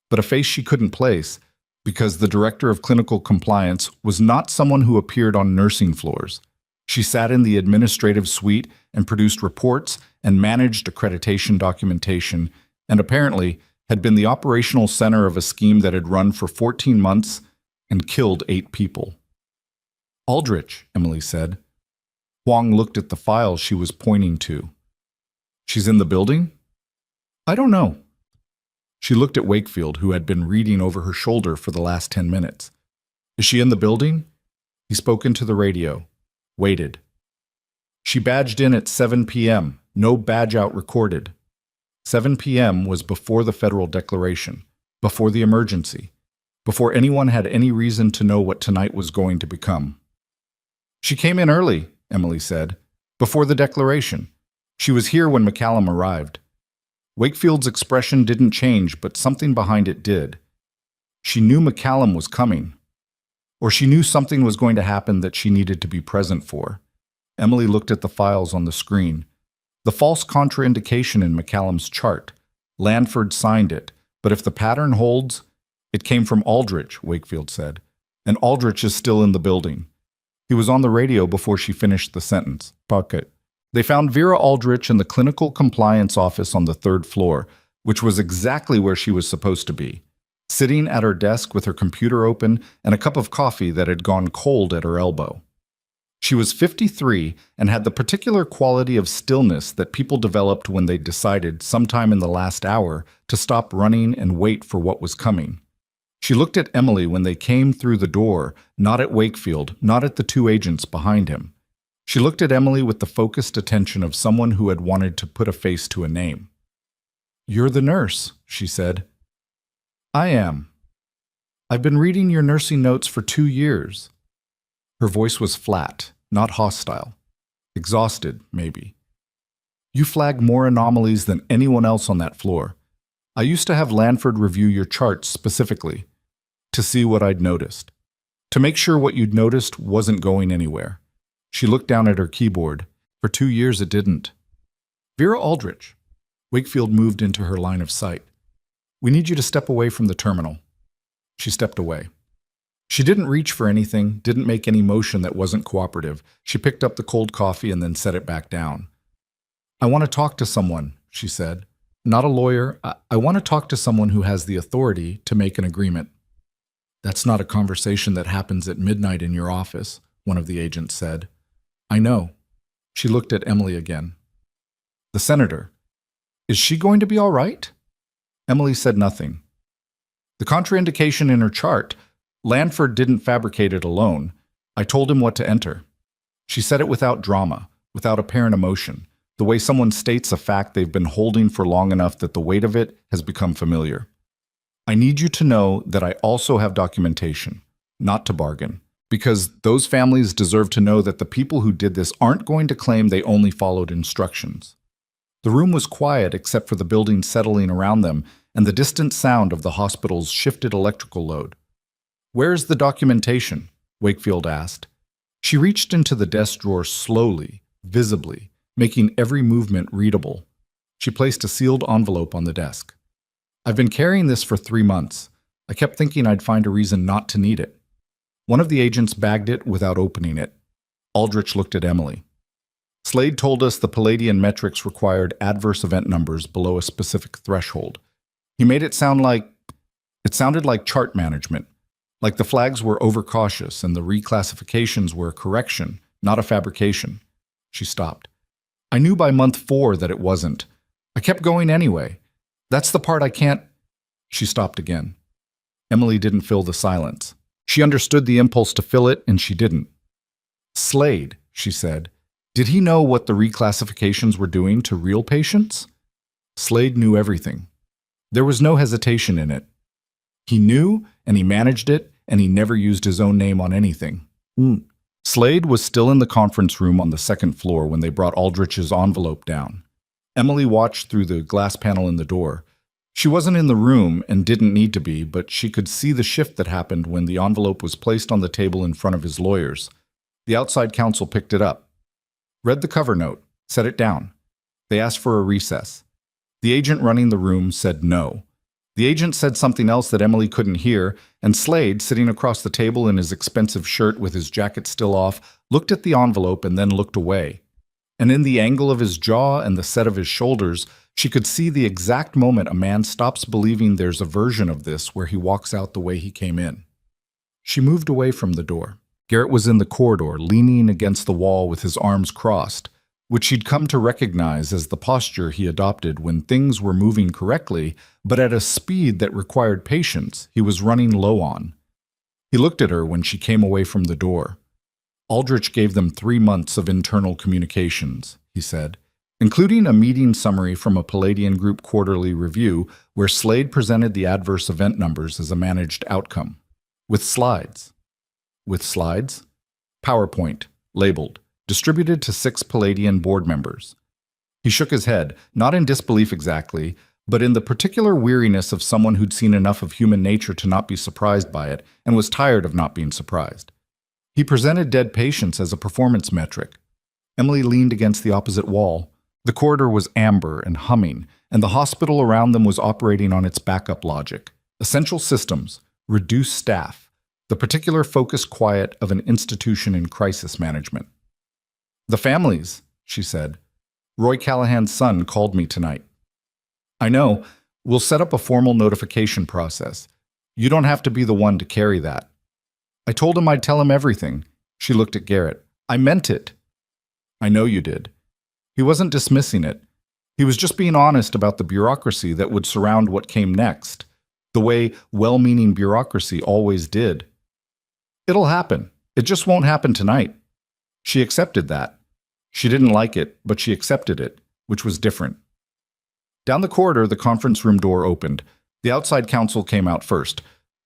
but a face she couldn't place because the director of clinical compliance was not someone who appeared on nursing floors. She sat in the administrative suite and produced reports and managed accreditation documentation, and apparently had been the operational center of a scheme that had run for 14 months and killed 8 people. Aldrich, Emily said. Huang looked at the file she was pointing to. She's in the building? I don't know. She looked at Wakefield, who had been reading over her shoulder for the last 10 minutes. Is she in the building? He spoke into the radio. Waited. She badged in at 7 p.m., no badge out recorded. 7 p.m. was before the federal declaration, before the emergency, before anyone had any reason to know what tonight was going to become. She came in early, Emily said, before the declaration. She was here when McCallum arrived. Wakefield's expression didn't change, but something behind it did. She knew McCallum was coming. Or she knew something was going to happen that she needed to be present for. Emily looked at the files on the screen. The false contraindication in McCallum's chart. Lanford signed it, but if the pattern holds, it came from Aldrich, Wakefield said, and Aldrich is still in the building. He was on the radio before she finished the sentence. Pocket. They found Vera Aldrich in the clinical compliance office on the 3rd floor, which was exactly where she was supposed to be, sitting at her desk with her computer open and a cup of coffee that had gone cold at her elbow. She was 53 and had the particular quality of stillness that people developed when they decided, sometime in the last hour, to stop running and wait for what was coming. She looked at Emily when they came through the door, not at Wakefield, not at the two agents behind him. She looked at Emily with the focused attention of someone who had wanted to put a face to a name. "You're the nurse," she said. "I am. I've been reading your nursing notes for 2 years." Her voice was flat, not hostile. Exhausted, maybe. "You flag more anomalies than anyone else on that floor. I used to have Lanford review your charts specifically, to see what I'd noticed, to make sure what you'd noticed wasn't going anywhere." She looked down at her keyboard. "For 2 years it didn't." "Vera Aldrich." Wakefield moved into her line of sight. "We need you to step away from the terminal." She stepped away. She didn't reach for anything, didn't make any motion that wasn't cooperative. She picked up the cold coffee and then set it back down. "I want to talk to someone," she said. "Not a lawyer. I want to talk to someone who has the authority to make an agreement." "That's not a conversation that happens at midnight in your office," one of the agents said. "I know." She looked at Emily again. "The senator. Is she going to be all right?" Emily said nothing. "The contraindication in her chart, Lanford didn't fabricate it alone. I told him what to enter." She said it without drama, without apparent emotion, the way someone states a fact they've been holding for long enough that the weight of it has become familiar. "I need you to know that I also have documentation, not to bargain, because those families deserve to know that the people who did this aren't going to claim they only followed instructions." The room was quiet except for the building settling around them and the distant sound of the hospital's shifted electrical load. "Where's the documentation?" Wakefield asked. She reached into the desk drawer slowly, visibly, making every movement readable. She placed a sealed envelope on the desk. "I've been carrying this for 3 months. I kept thinking I'd find a reason not to need it." One of the agents bagged it without opening it. Aldrich looked at Emily. "Slade told us the Palladian metrics required adverse event numbers below a specific threshold. He made it sounded like chart management, like the flags were overcautious and the reclassifications were a correction, not a fabrication." She stopped. "I knew by month 4 that it wasn't. I kept going anyway. That's the part I can't—" She stopped again. Emily didn't fill the silence. She understood the impulse to fill it, and she didn't. "Slade," she said. "Did he know what the reclassifications were doing to real patients?" Slade knew everything. There was no hesitation in it. He knew, and he managed it, and he never used his own name on anything. Slade was still in the conference room on the 2nd floor when they brought Aldrich's envelope down. Emily watched through the glass panel in the door. She wasn't in the room and didn't need to be, but she could see the shift that happened when the envelope was placed on the table in front of his lawyers. The outside counsel picked it up, read the cover note, set it down. They asked for a recess. The agent running the room said no. The agent said something else that Emily couldn't hear, and Slade, sitting across the table in his expensive shirt with his jacket still off, looked at the envelope and then looked away. And in the angle of his jaw and the set of his shoulders, she could see the exact moment a man stops believing there's a version of this where he walks out the way he came in. She moved away from the door. Garrett was in the corridor, leaning against the wall with his arms crossed, which she'd come to recognize as the posture he adopted when things were moving correctly, but at a speed that required patience he was running low on. He looked at her when she came away from the door. "Aldrich gave them 3 months of internal communications," he said, "including a meeting summary from a Palladian Group quarterly review where Slade presented the adverse event numbers as a managed outcome. With slides." "With slides?" "PowerPoint, labeled, distributed to 6 Palladian board members." He shook his head, not in disbelief exactly, but in the particular weariness of someone who'd seen enough of human nature to not be surprised by it and was tired of not being surprised. He presented dead patients as a performance metric. Emily leaned against the opposite wall. The corridor was amber and humming, and the hospital around them was operating on its backup logic. Essential systems, reduced staff, the particular focused quiet of an institution in crisis management. "The families," she said. "Roy Callahan's son called me tonight." "I know. We'll set up a formal notification process. You don't have to be the one to carry that." "I told him I'd tell him everything." She looked at Garrett. I meant it. I know you did. He wasn't dismissing it. He was just being honest about the bureaucracy that would surround what came next, the way well-meaning bureaucracy always did. It'll happen. It just won't happen tonight. She accepted that. She didn't like it, but she accepted it, which was different. Down the corridor, the conference room door opened. The outside counsel came out first.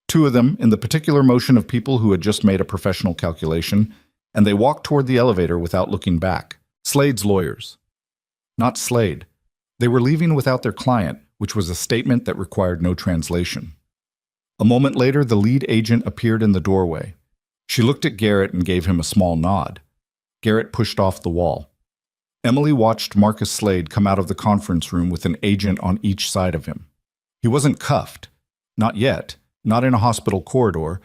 Two of them, in the particular motion of people who had just made a professional calculation, and they walked toward the elevator without looking back. Slade's lawyers. Not Slade. They were leaving without their client, which was a statement that required no translation. A moment later, the lead agent appeared in the doorway. She looked at Garrett and gave him a small nod. Garrett pushed off the wall. Emily watched Marcus Slade come out of the conference room with an agent on each side of him. He wasn't cuffed. Not yet. Not in a hospital corridor.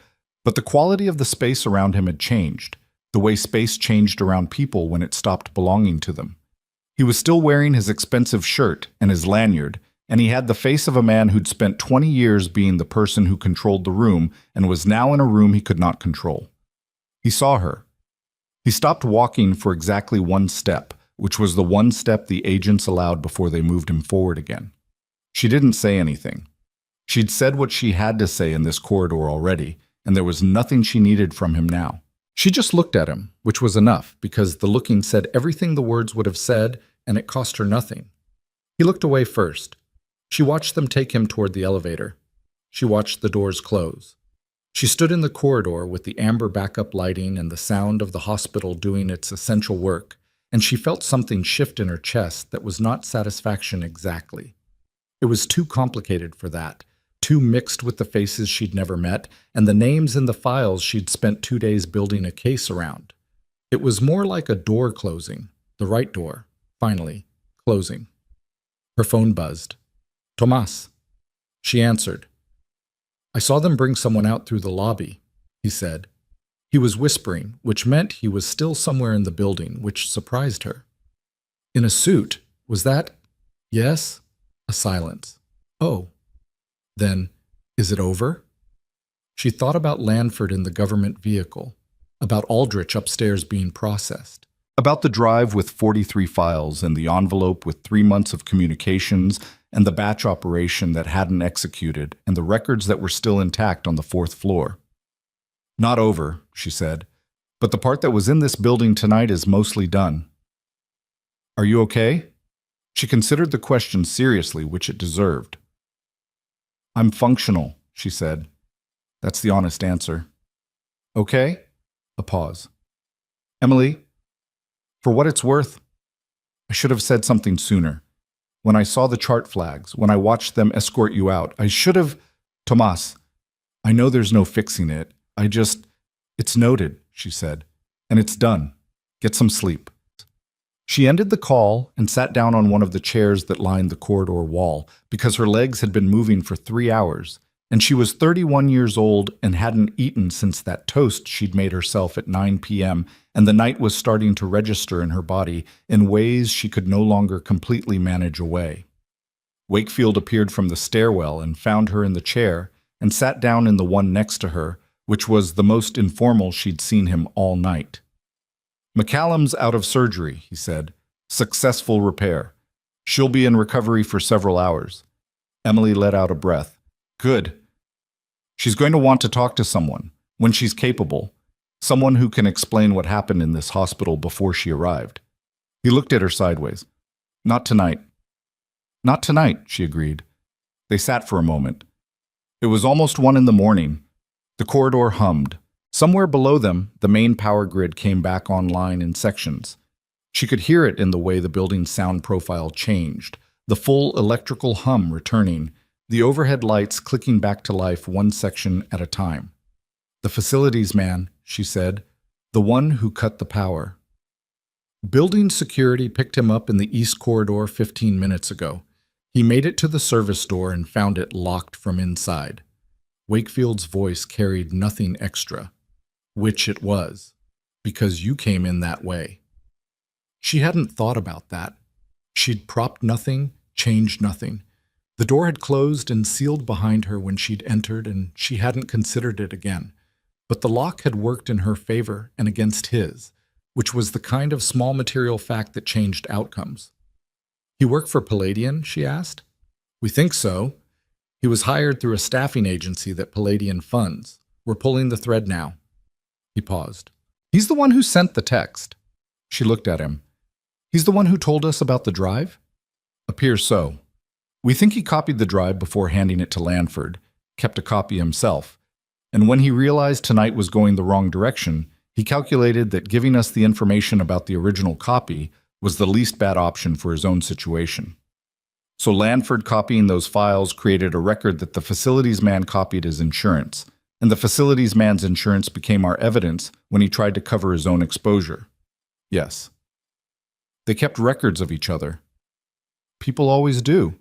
But the quality of the space around him had changed. The way space changed around people when it stopped belonging to them. He was still wearing his expensive shirt and his lanyard, and he had the face of a man who'd spent 20 years being the person who controlled the room and was now in a room he could not control. He saw her. He stopped walking for exactly one step, which was the one step the agents allowed before they moved him forward again. She didn't say anything. She'd said what she had to say in this corridor already, and there was nothing she needed from him now. She just looked at him, which was enough, because the looking said everything the words would have said, and it cost her nothing. He looked away first. She watched them take him toward the elevator. She watched the doors close. She stood in the corridor with the amber backup lighting and the sound of the hospital doing its essential work, and she felt something shift in her chest that was not satisfaction exactly. It was too complicated for that, too mixed with the faces she'd never met and the names in the files she'd spent 2 days building a case around. It was more like a door closing, the right door, finally, closing. Her phone buzzed. Tomas. She answered. I saw them bring someone out through the lobby, he said. He was whispering, which meant he was still somewhere in the building, which surprised her. In a suit, was that? Yes? A silence. Oh. Then, is it over? She thought about Lanford in the government vehicle, about Aldrich upstairs being processed, about the drive with 43 files and the envelope with 3 months of communications and the batch operation that hadn't executed and the records that were still intact on the 4th floor. Not over, she said, but the part that was in this building tonight is mostly done. Are you okay? She considered the question seriously, which it deserved. I'm functional, she said. That's the honest answer. Okay? A pause. Emily, for what it's worth, I should have said something sooner. When I saw the chart flags, when I watched them escort you out, I should have... Tomas, I know there's no fixing it. It's noted, she said, and it's done. Get some sleep. She ended the call and sat down on one of the chairs that lined the corridor wall because her legs had been moving for 3 hours, and she was 31 years old and hadn't eaten since that toast she'd made herself at 9 p.m., and the night was starting to register in her body in ways she could no longer completely manage away. Wakefield appeared from the stairwell and found her in the chair and sat down in the one next to her, which was the most informal she'd seen him all night. McCallum's out of surgery, he said. Successful repair. She'll be in recovery for several hours. Emily let out a breath. Good. She's going to want to talk to someone, when she's capable, someone who can explain what happened in this hospital before she arrived. He looked at her sideways. Not tonight. Not tonight, she agreed. They sat for a moment. It was almost 1 a.m. The corridor hummed. Somewhere below them, the main power grid came back online in sections. She could hear it in the way the building's sound profile changed, the full electrical hum returning, the overhead lights clicking back to life one section at a time. The facilities man, she said, the one who cut the power. Building security picked him up in the east corridor 15 minutes ago. He made it to the service door and found it locked from inside. Wakefield's voice carried nothing extra. Which it was, because you came in that way. She hadn't thought about that. She'd propped nothing, changed nothing. The door had closed and sealed behind her when she'd entered, and she hadn't considered it again. But the lock had worked in her favor and against his. which was the kind of small material fact that changed outcomes. "He worked for Palladian?" she asked. "We think so. He was hired through a staffing agency that Palladian funds. We're pulling the thread now." He paused. "He's the one who sent the text." She looked at him. "He's the one who told us about the drive?" "Appears so. We think he copied the drive before handing it to Lanford, kept a copy himself, and when he realized tonight was going the wrong direction, he calculated that giving us the information about the original copy was the least bad option for his own situation. So Lanford copying those files created a record that the facilities man copied his insurance, and the facilities man's insurance became our evidence when he tried to cover his own exposure." "Yes." "They kept records of each other." "People always do."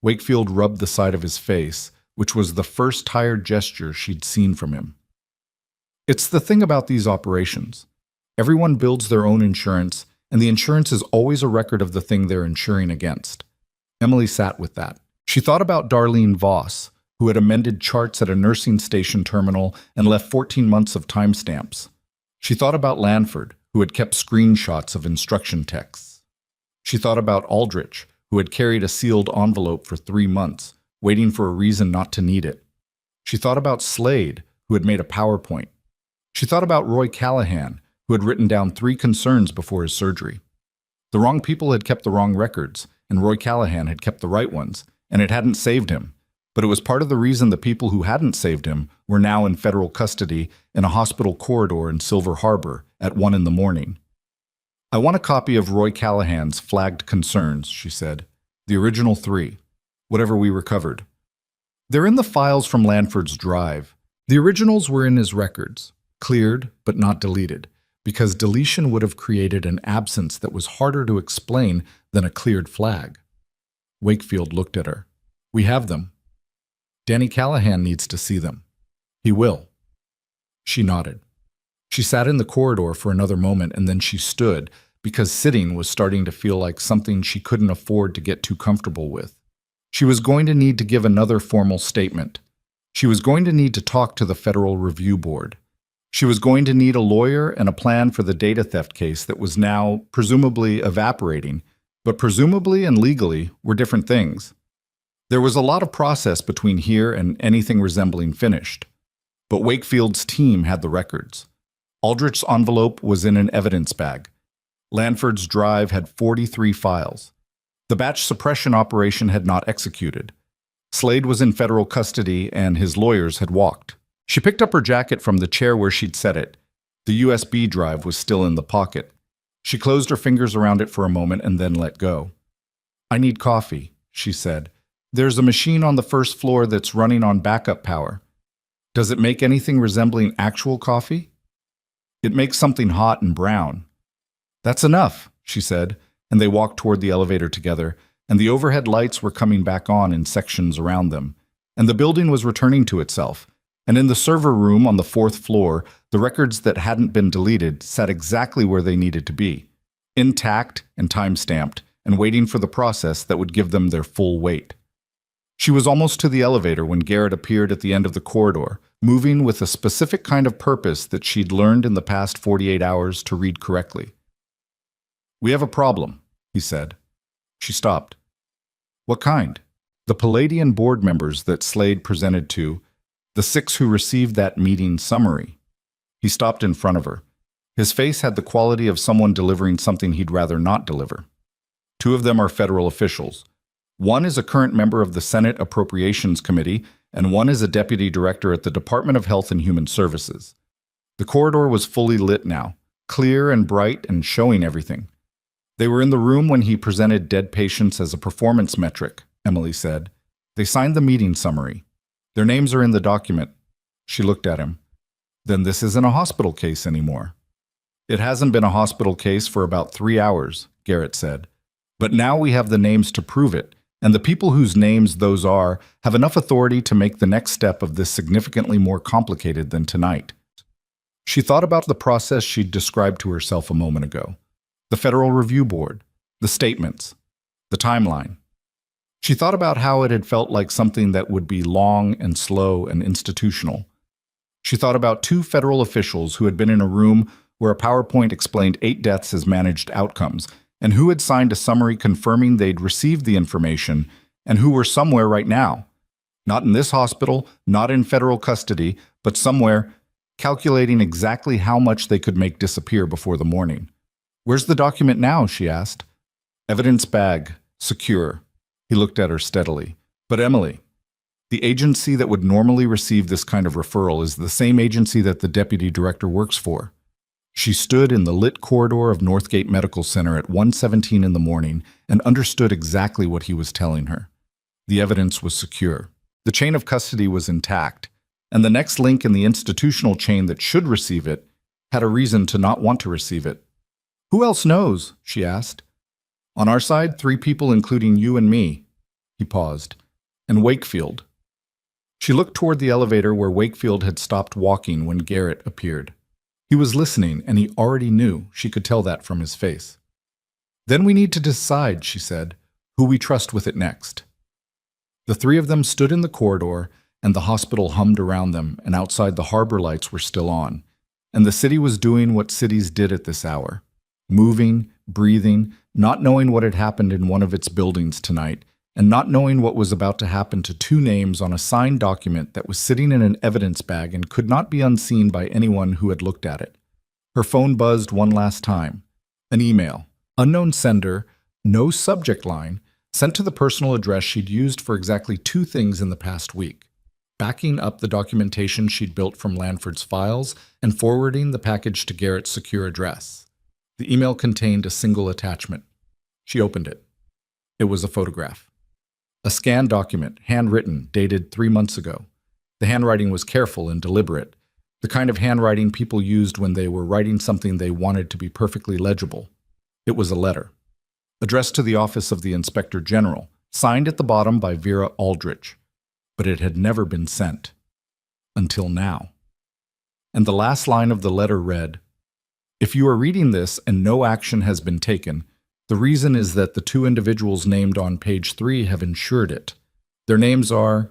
Wakefield rubbed the side of his face, which was the first tired gesture she'd seen from him. "It's the thing about these operations. Everyone builds their own insurance, and the insurance is always a record of the thing they're insuring against." Emily sat with that. She thought about Darlene Voss, who had amended charts at a nursing station terminal and left 14 months of timestamps. She thought about Lanford, who had kept screenshots of instruction texts. She thought about Aldrich, who had carried a sealed envelope for 3 months, waiting for a reason not to need it. She thought about Slade, who had made a PowerPoint. She thought about Roy Callahan, who had written down 3 concerns before his surgery. The wrong people had kept the wrong records, and Roy Callahan had kept the right ones, and it hadn't saved him. But it was part of the reason the people who hadn't saved him were now in federal custody in a hospital corridor in Silver Harbor at 1 in the morning. "I want a copy of Roy Callahan's flagged concerns," she said. "The original 3, whatever we recovered. They're in the files from Lanford's drive. The originals were in his records, cleared but not deleted, because deletion would have created an absence that was harder to explain than a cleared flag." Wakefield looked at her. "We have them. Danny Callahan needs to see them. He will." She nodded. She sat in the corridor for another moment, and then she stood, because sitting was starting to feel like something she couldn't afford to get too comfortable with. She was going to need to give another formal statement. She was going to need to talk to the Federal Review Board. She was going to need a lawyer and a plan for the data theft case that was now presumably evaporating, but presumably and legally were different things. There was a lot of process between here and anything resembling finished. But Wakefield's team had the records. Aldrich's envelope was in an evidence bag. Lanford's drive had 43 files. The batch suppression operation had not executed. Slade was in federal custody and his lawyers had walked. She picked up her jacket from the chair where she'd set it. The USB drive was still in the pocket. She closed her fingers around it for a moment and then let go. "I need coffee," she said. "There's a machine on the first floor that's running on backup power. Does it make anything resembling actual coffee?" "It makes something hot and brown." "That's enough," she said, and they walked toward the elevator together, and the overhead lights were coming back on in sections around them, and the building was returning to itself. And in the server room on the 4th floor, the records that hadn't been deleted sat exactly where they needed to be, intact and time-stamped, and waiting for the process that would give them their full weight. She was almost to the elevator when Garrett appeared at the end of the corridor, moving with a specific kind of purpose that she'd learned in the past 48 hours to read correctly. "We have a problem," he said. She stopped. "What kind?" "The Palladian board members that Slade presented to, the 6 who received that meeting summary." He stopped in front of her. His face had the quality of someone delivering something he'd rather not deliver. "2 of them are federal officials. 1 is a current member of the Senate Appropriations Committee, and 1 is a deputy director at the Department of Health and Human Services." The corridor was fully lit now, clear and bright and showing everything. "They were in the room when he presented dead patients as a performance metric," Emily said. "They signed the meeting summary. Their names are in the document." She looked at him. "Then this isn't a hospital case anymore." "It hasn't been a hospital case for about 3 hours," Garrett said. "But now we have the names to prove it, and the people whose names those are have enough authority to make the next step of this significantly more complicated than tonight." She thought about the process she'd described to herself a moment ago. The Federal Review Board, the statements, the timeline. She thought about how it had felt like something that would be long and slow and institutional. She thought about 2 federal officials who had been in a room where a PowerPoint explained 8 deaths as managed outcomes, and who had signed a summary confirming they'd received the information, and who were somewhere right now. Not in this hospital, not in federal custody, but somewhere, calculating exactly how much they could make disappear before the morning. "Where's the document now?" she asked. "Evidence bag, secure." He looked at her steadily. "But Emily, the agency that would normally receive this kind of referral is the same agency that the deputy director works for." She stood in the lit corridor of Northgate Medical Center at 1:17 in the morning and understood exactly what he was telling her. The evidence was secure. The chain of custody was intact, and the next link in the institutional chain that should receive it had a reason to not want to receive it. "Who else knows?" she asked. "On our side, 3 people including you and me." He paused. "And Wakefield." She looked toward the elevator where Wakefield had stopped walking when Garrett appeared. He was listening, and he already knew. She could tell that from his face. "Then we need to decide," she said, "who we trust with it next." The 3 of them stood in the corridor, and the hospital hummed around them, and outside the harbor lights were still on. And the city was doing what cities did at this hour. Moving, breathing, not knowing what had happened in one of its buildings tonight, and not knowing what was about to happen to 2 names on a signed document that was sitting in an evidence bag and could not be unseen by anyone who had looked at it. Her phone buzzed one last time. An email. Unknown sender, no subject line, sent to the personal address she'd used for exactly 2 things in the past week. Backing up the documentation she'd built from Lanford's files and forwarding the package to Garrett's secure address. The email contained a single attachment. She opened it. It was a photograph. A scanned document, handwritten, dated 3 months ago. The handwriting was careful and deliberate, the kind of handwriting people used when they were writing something they wanted to be perfectly legible. It was a letter, addressed to the office of the Inspector General, signed at the bottom by Vera Aldrich, but it had never been sent. Until now. And the last line of the letter read, "If you are reading this and no action has been taken, the reason is that the 2 individuals named on page 3 have ensured it. Their names are..."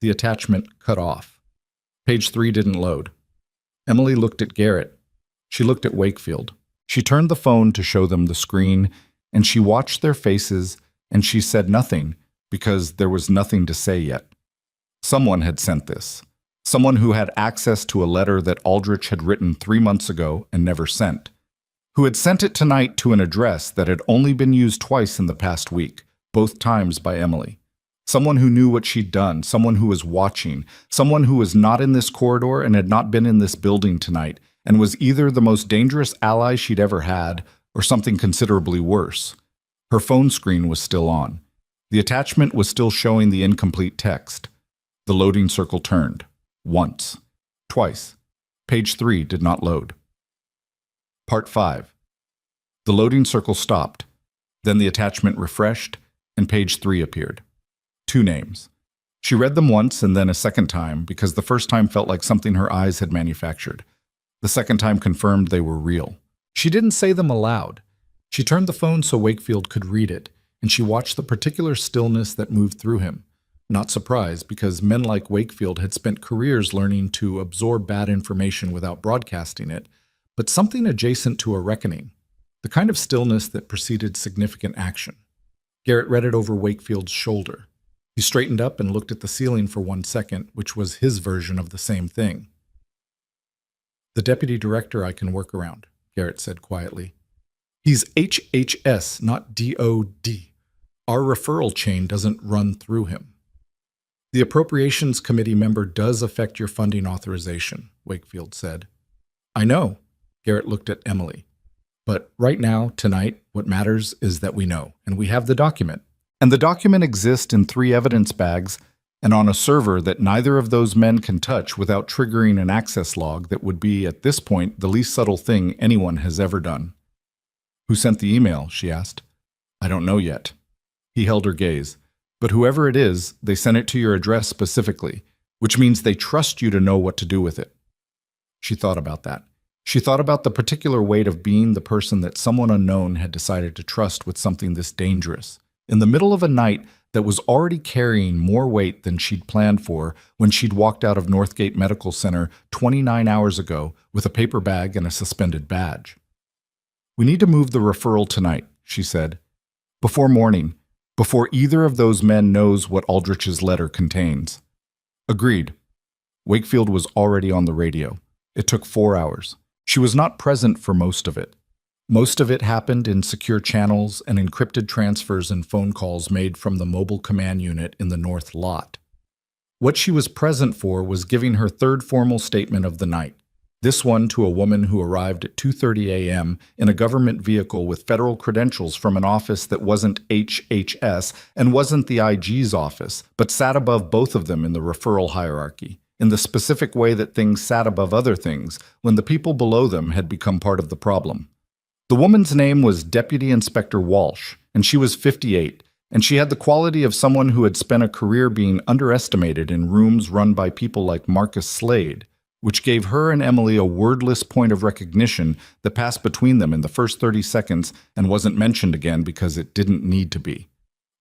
The attachment cut off. Page 3 didn't load. Emily looked at Garrett. She looked at Wakefield. She turned the phone to show them the screen, and she watched their faces, and she said nothing, because there was nothing to say yet. Someone had sent this. Someone who had access to a letter that Aldrich had written 3 months ago and never sent. Who had sent it tonight to an address that had only been used twice in the past week, both times by Emily. Someone who knew what she'd done, someone who was watching, someone who was not in this corridor and had not been in this building tonight, and was either the most dangerous ally she'd ever had or something considerably worse. Her phone screen was still on. The attachment was still showing the incomplete text. The loading circle turned. Once. Twice. Page 3 did not load. Part 5. The loading circle stopped. Then the attachment refreshed, and page 3 appeared. 2 names. She read them once and then a second time, because the first time felt like something her eyes had manufactured. The second time confirmed they were real. She didn't say them aloud. She turned the phone so Wakefield could read it, and she watched the particular stillness that moved through him. Not surprised, because men like Wakefield had spent careers learning to absorb bad information without broadcasting it, but something adjacent to a reckoning, the kind of stillness that preceded significant action. Garrett read it over Wakefield's shoulder. He straightened up and looked at the ceiling for 1 second, which was his version of the same thing. "The deputy director I can work around," Garrett said quietly. "He's HHS, not DOD. Our referral chain doesn't run through him." "The Appropriations Committee member does affect your funding authorization," Wakefield said. "I know." Garrett looked at Emily. "But right now, tonight, what matters is that we know, and we have the document. And the document exists in 3 evidence bags and on a server that neither of those men can touch without triggering an access log that would be, at this point, the least subtle thing anyone has ever done." "Who sent the email?" she asked. "I don't know yet." He held her gaze. "But whoever it is, they sent it to your address specifically, which means they trust you to know what to do with it." She thought about that. She thought about the particular weight of being the person that someone unknown had decided to trust with something this dangerous. In the middle of a night that was already carrying more weight than she'd planned for when she'd walked out of Northgate Medical Center 29 hours ago with a paper bag and a suspended badge. "We need to move the referral tonight," she said. "Before morning, before either of those men knows what Aldrich's letter contains." Agreed. Wakefield was already on the radio. It took 4 hours. She was not present for most of it. Most of it happened in secure channels and encrypted transfers and phone calls made from the mobile command unit in the north lot. What she was present for was giving her third formal statement of the night, this one to a woman who arrived at 2:30 a.m. in a government vehicle with federal credentials from an office that wasn't HHS and wasn't the IG's office, but sat above both of them in the referral hierarchy, in the specific way that things sat above other things when the people below them had become part of the problem. The woman's name was Deputy Inspector Walsh, and she was 58, and she had the quality of someone who had spent a career being underestimated in rooms run by people like Marcus Slade, which gave her and Emily a wordless point of recognition that passed between them in the first 30 seconds and wasn't mentioned again because it didn't need to be.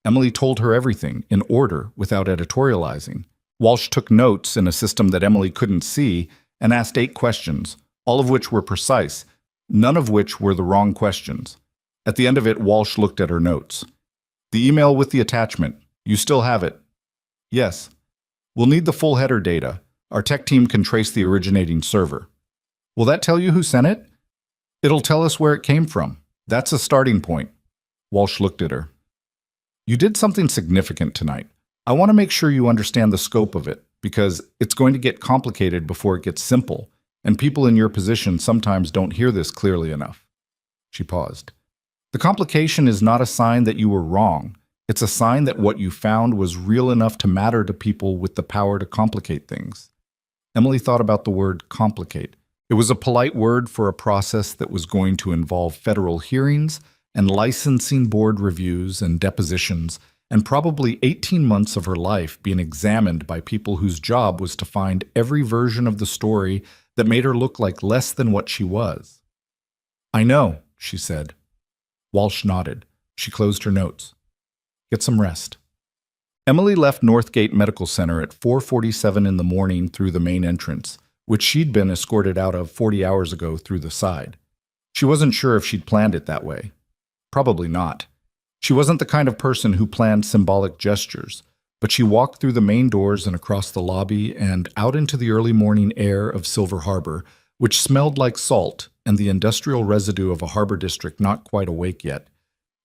Emily told her everything, in order, without editorializing. Walsh took notes in a system that Emily couldn't see and asked 8 questions, all of which were precise, none of which were the wrong questions. At the end of it, Walsh looked at her notes. "The email with the attachment. You still have it?" "Yes." "We'll need the full header data. Our tech team can trace the originating server." "Will that tell you who sent it?" "It'll tell us where it came from. That's a starting point." Walsh looked at her. "You did something significant tonight. I want to make sure you understand the scope of it, because it's going to get complicated before it gets simple, and people in your position sometimes don't hear this clearly enough." She paused. "The complication is not a sign that you were wrong. It's a sign that what you found was real enough to matter to people with the power to complicate things." Emily thought about the word complicate. It was a polite word for a process that was going to involve federal hearings and licensing board reviews and depositions, and probably 18 months of her life being examined by people whose job was to find every version of the story that made her look like less than what she was. "I know," she said. Walsh nodded. She closed her notes. "Get some rest." Emily left Northgate Medical Center at 4:47 in the morning through the main entrance, which she'd been escorted out of 40 hours ago through the side. She wasn't sure if she'd planned it that way. Probably not. She wasn't the kind of person who planned symbolic gestures, but she walked through the main doors and across the lobby and out into the early morning air of Silver Harbor, which smelled like salt and the industrial residue of a harbor district not quite awake yet.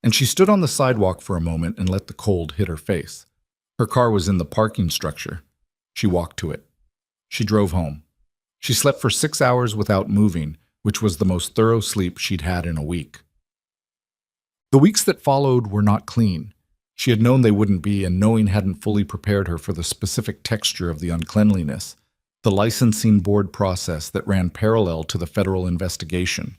And she stood on the sidewalk for a moment and let the cold hit her face. Her car was in the parking structure. She walked to it. She drove home. She slept for 6 hours without moving, which was the most thorough sleep she'd had in a week. The weeks that followed were not clean. She had known they wouldn't be, and knowing hadn't fully prepared her for the specific texture of the uncleanliness, the licensing board process that ran parallel to the federal investigation,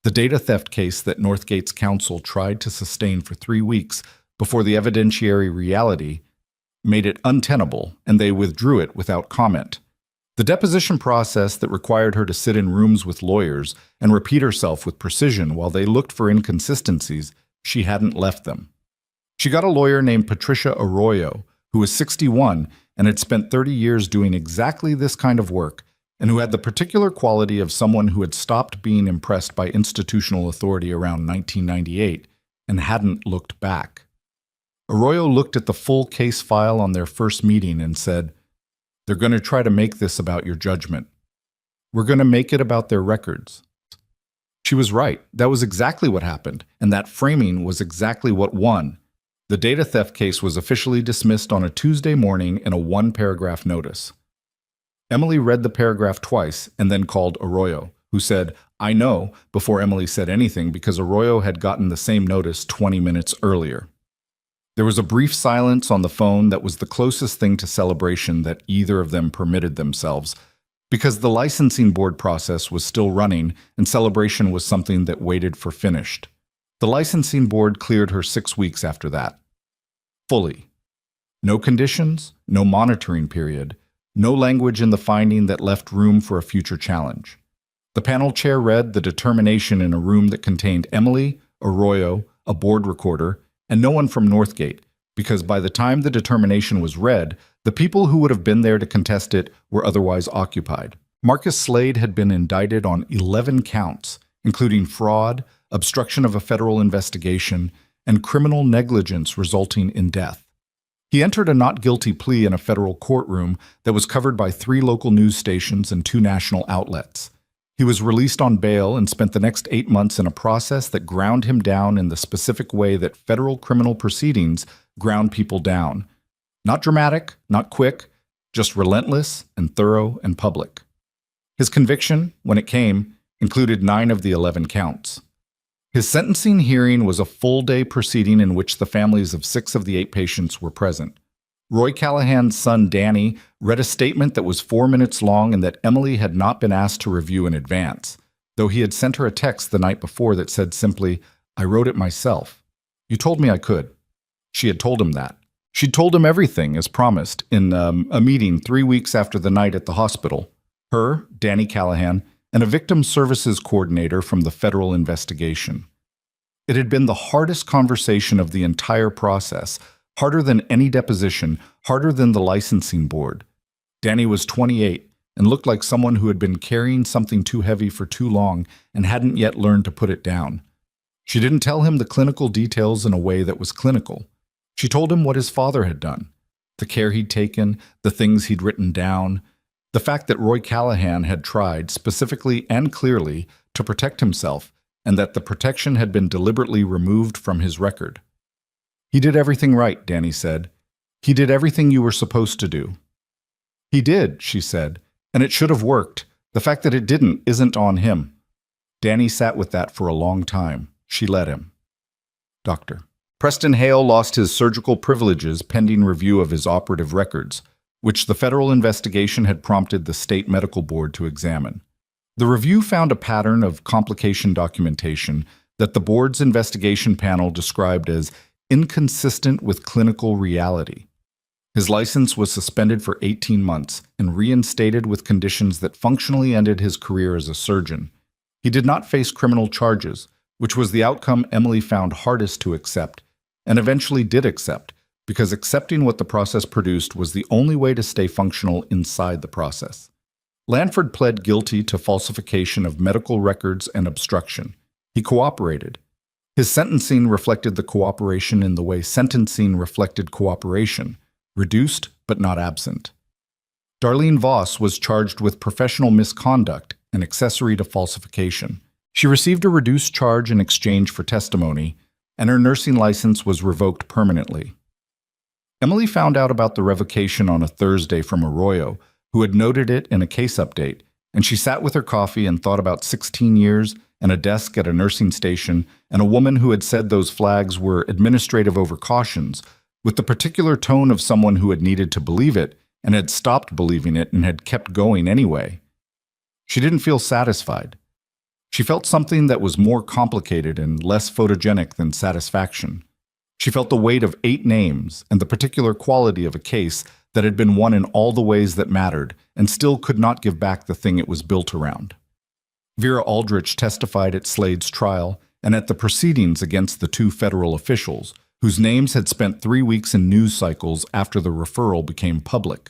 the data theft case that Northgate's counsel tried to sustain for 3 weeks before the evidentiary reality made it untenable, and they withdrew it without comment. The deposition process that required her to sit in rooms with lawyers and repeat herself with precision while they looked for inconsistencies, she hadn't left them. She got a lawyer named Patricia Arroyo, who was 61 and had spent 30 years doing exactly this kind of work, and who had the particular quality of someone who had stopped being impressed by institutional authority around 1998 and hadn't looked back. Arroyo looked at the full case file on their first meeting and said, "They're going to try to make this about your judgment. We're going to make it about their records." She was right. That was exactly what happened, and that framing was exactly what won. The data theft case was officially dismissed on a Tuesday morning in a 1-paragraph notice. Emily read the paragraph twice and then called Arroyo, who said, "I know," before Emily said anything because Arroyo had gotten the same notice 20 minutes earlier. There was a brief silence on the phone that was the closest thing to celebration that either of them permitted themselves, because the licensing board process was still running and celebration was something that waited for finished. The licensing board cleared her 6 weeks after that. Fully. No conditions, no monitoring period, no language in the finding that left room for a future challenge. The panel chair read the determination in a room that contained Emily, Arroyo, a board recorder, and no one from Northgate, because by the time the determination was read, the people who would have been there to contest it were otherwise occupied. Marcus Slade had been indicted on 11 counts, including fraud, obstruction of a federal investigation, and criminal negligence resulting in death. He entered a not guilty plea in a federal courtroom that was covered by 3 local news stations and 2 national outlets. He was released on bail and spent the next 8 months in a process that ground him down in the specific way that federal criminal proceedings ground people down. Not dramatic, not quick, just relentless and thorough and public. His conviction, when it came, included 9 of the 11 counts. His sentencing hearing was a full-day proceeding in which the families of 6 of the 8 patients were present. Roy Callahan's son, Danny, read a statement that was 4 minutes long and that Emily had not been asked to review in advance, though he had sent her a text the night before that said simply, "I wrote it myself. You told me I could." She had told him that. She'd told him everything, as promised, in a meeting 3 weeks after the night at the hospital. Her, Danny Callahan, and a victim services coordinator from the federal investigation. It had been the hardest conversation of the entire process, harder than any deposition, harder than the licensing board. Danny was 28 and looked like someone who had been carrying something too heavy for too long and hadn't yet learned to put it down. She didn't tell him the clinical details in a way that was clinical. She told him what his father had done, the care he'd taken, the things he'd written down, the fact that Roy Callahan had tried, specifically and clearly, to protect himself, and that the protection had been deliberately removed from his record. "He did everything right," Danny said. "He did everything you were supposed to do." "He did," she said, "and it should have worked. The fact that it didn't isn't on him." Danny sat with that for a long time. She let him. Doctor. Preston Hale lost his surgical privileges pending review of his operative records, which the federal investigation had prompted the state medical board to examine. The review found a pattern of complication documentation that the board's investigation panel described as inconsistent with clinical reality. His license was suspended for 18 months and reinstated with conditions that functionally ended his career as a surgeon. He did not face criminal charges, which was the outcome Emily found hardest to accept, and eventually did accept, because accepting what the process produced was the only way to stay functional inside the process. Lanford pled guilty to falsification of medical records and obstruction. He cooperated. His sentencing reflected the cooperation in the way sentencing reflected cooperation, reduced but not absent. Darlene Voss was charged with professional misconduct and accessory to falsification. She received a reduced charge in exchange for testimony, and her nursing license was revoked permanently. Emily found out about the revocation on a Thursday from Arroyo, who had noted it in a case update, and she sat with her coffee and thought about 16 years and a desk at a nursing station and a woman who had said those flags were administrative overcautions, with the particular tone of someone who had needed to believe it and had stopped believing it and had kept going anyway. She didn't feel satisfied. She felt something that was more complicated and less photogenic than satisfaction. She felt the weight of 8 names and the particular quality of a case that had been won in all the ways that mattered and still could not give back the thing it was built around. Vera Aldrich testified at Slade's trial and at the proceedings against the 2 federal officials, whose names had spent 3 weeks in news cycles after the referral became public.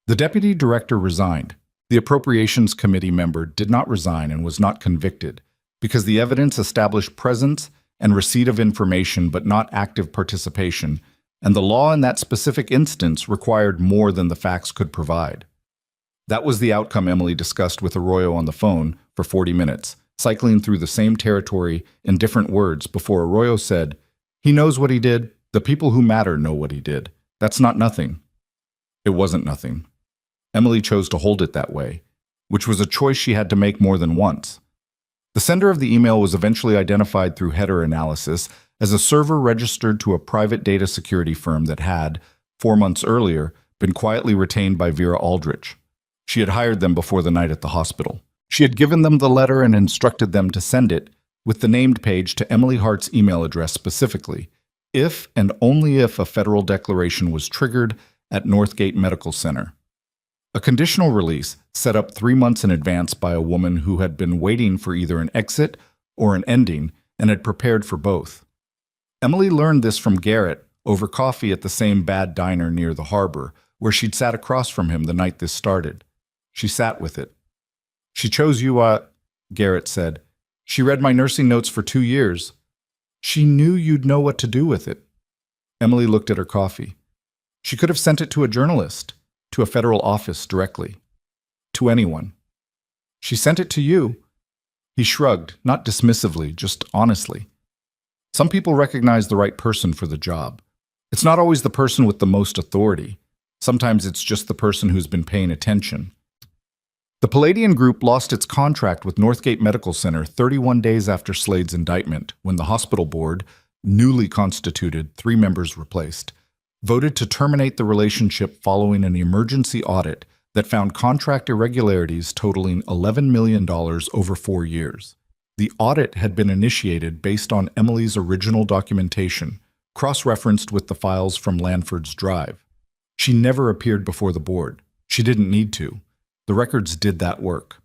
The deputy director resigned. The Appropriations Committee member did not resign and was not convicted because the evidence established presence and receipt of information but not active participation, and the law in that specific instance required more than the facts could provide. That was the outcome Emily discussed with Arroyo on the phone for 40 minutes, cycling through the same territory in different words before Arroyo said, "He knows what he did. The people who matter know what he did. That's not nothing." It wasn't nothing. Emily chose to hold it that way, which was a choice she had to make more than once. The sender of the email was eventually identified through header analysis as a server registered to a private data security firm that had, 4 months earlier, been quietly retained by Vera Aldrich. She had hired them before the night at the hospital. She had given them the letter and instructed them to send it, with the named page, to Emily Hart's email address specifically, if and only if a federal declaration was triggered at Northgate Medical Center. A conditional release set up 3 months in advance by a woman who had been waiting for either an exit or an ending and had prepared for both. Emily learned this from Garrett over coffee at the same bad diner near the harbor, where she'd sat across from him the night this started. She sat with it. She chose you, Garrett said. She read my nursing notes for 2 years. She knew you'd know what to do with it. Emily looked at her coffee. She could have sent it to a journalist, to a federal office directly, to anyone. She sent it to you. He shrugged, not dismissively, just honestly. Some people recognize the right person for the job. It's not always the person with the most authority. Sometimes it's just the person who's been paying attention. The Palladian Group lost its contract with Northgate Medical Center 31 days after Slade's indictment, when the hospital board, newly constituted, 3 members replaced, voted to terminate the relationship following an emergency audit that found contract irregularities totaling $11 million over 4 years. The audit had been initiated based on Emily's original documentation, cross-referenced with the files from Lanford's drive. She never appeared before the board. She didn't need to. The records did that work.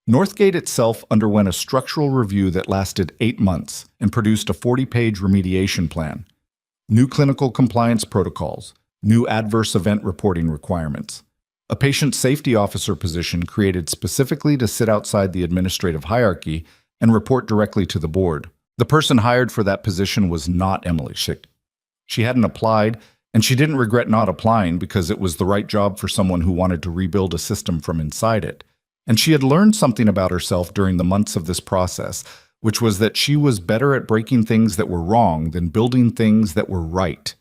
Northgate itself underwent a structural review that lasted 8 months and produced a 40-page remediation plan. New clinical compliance protocols, new adverse event reporting requirements, a patient safety officer position created specifically to sit outside the administrative hierarchy and report directly to the board. The person hired for that position was not Emily Schick. She hadn't applied, and she didn't regret not applying because it was the right job for someone who wanted to rebuild a system from inside it. And she had learned something about herself during the months of this process, which was that she was better at breaking things that were wrong than building things that were right,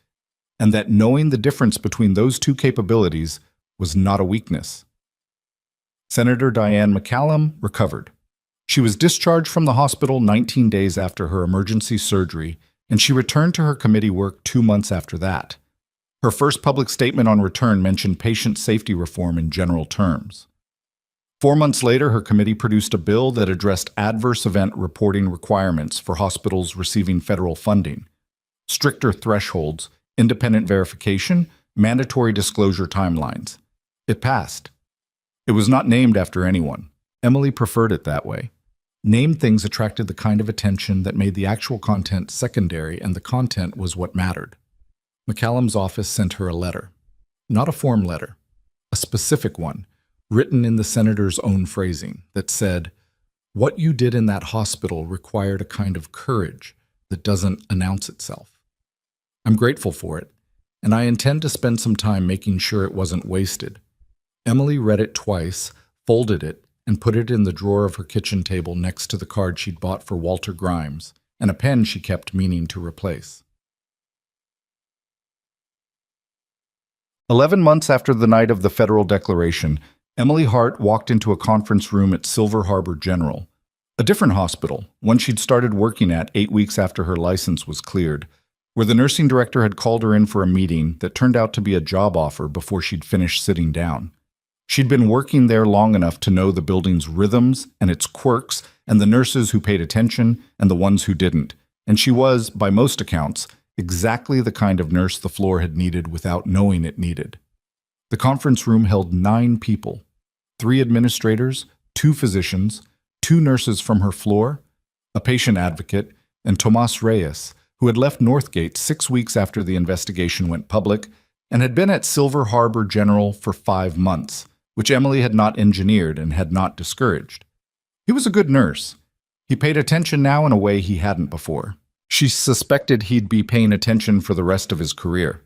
and that knowing the difference between those two capabilities was not a weakness. Senator Diane McCallum recovered. She was discharged from the hospital 19 days after her emergency surgery, and she returned to her committee work 2 months after that. Her first public statement on return mentioned patient safety reform in general terms. 4 months later, her committee produced a bill that addressed adverse event reporting requirements for hospitals receiving federal funding, stricter thresholds, independent verification, mandatory disclosure timelines. It passed. It was not named after anyone. Emily preferred it that way. Named things attracted the kind of attention that made the actual content secondary, and the content was what mattered. McCallum's office sent her a letter. Not a form letter, a specific one, written in the senator's own phrasing, that said, "What you did in that hospital required a kind of courage that doesn't announce itself. I'm grateful for it, and I intend to spend some time making sure it wasn't wasted." Emily read it twice, folded it, and put it in the drawer of her kitchen table next to the card she'd bought for Walter Grimes, and a pen she kept meaning to replace. 11 months after the night of the federal declaration, Emily Hart walked into a conference room at Silver Harbor General, a different hospital, one she'd started working at 8 weeks after her license was cleared, where the nursing director had called her in for a meeting that turned out to be a job offer before she'd finished sitting down. She'd been working there long enough to know the building's rhythms and its quirks, and the nurses who paid attention and the ones who didn't, and she was, by most accounts, exactly the kind of nurse the floor had needed without knowing it needed. The conference room held 9 people, 3 administrators, 2 physicians, 2 nurses from her floor, a patient advocate, and Tomas Reyes, who had left Northgate 6 weeks after the investigation went public and had been at Silver Harbor General for 5 months, which Emily had not engineered and had not discouraged. He was a good nurse. He paid attention now in a way he hadn't before. She suspected he'd be paying attention for the rest of his career.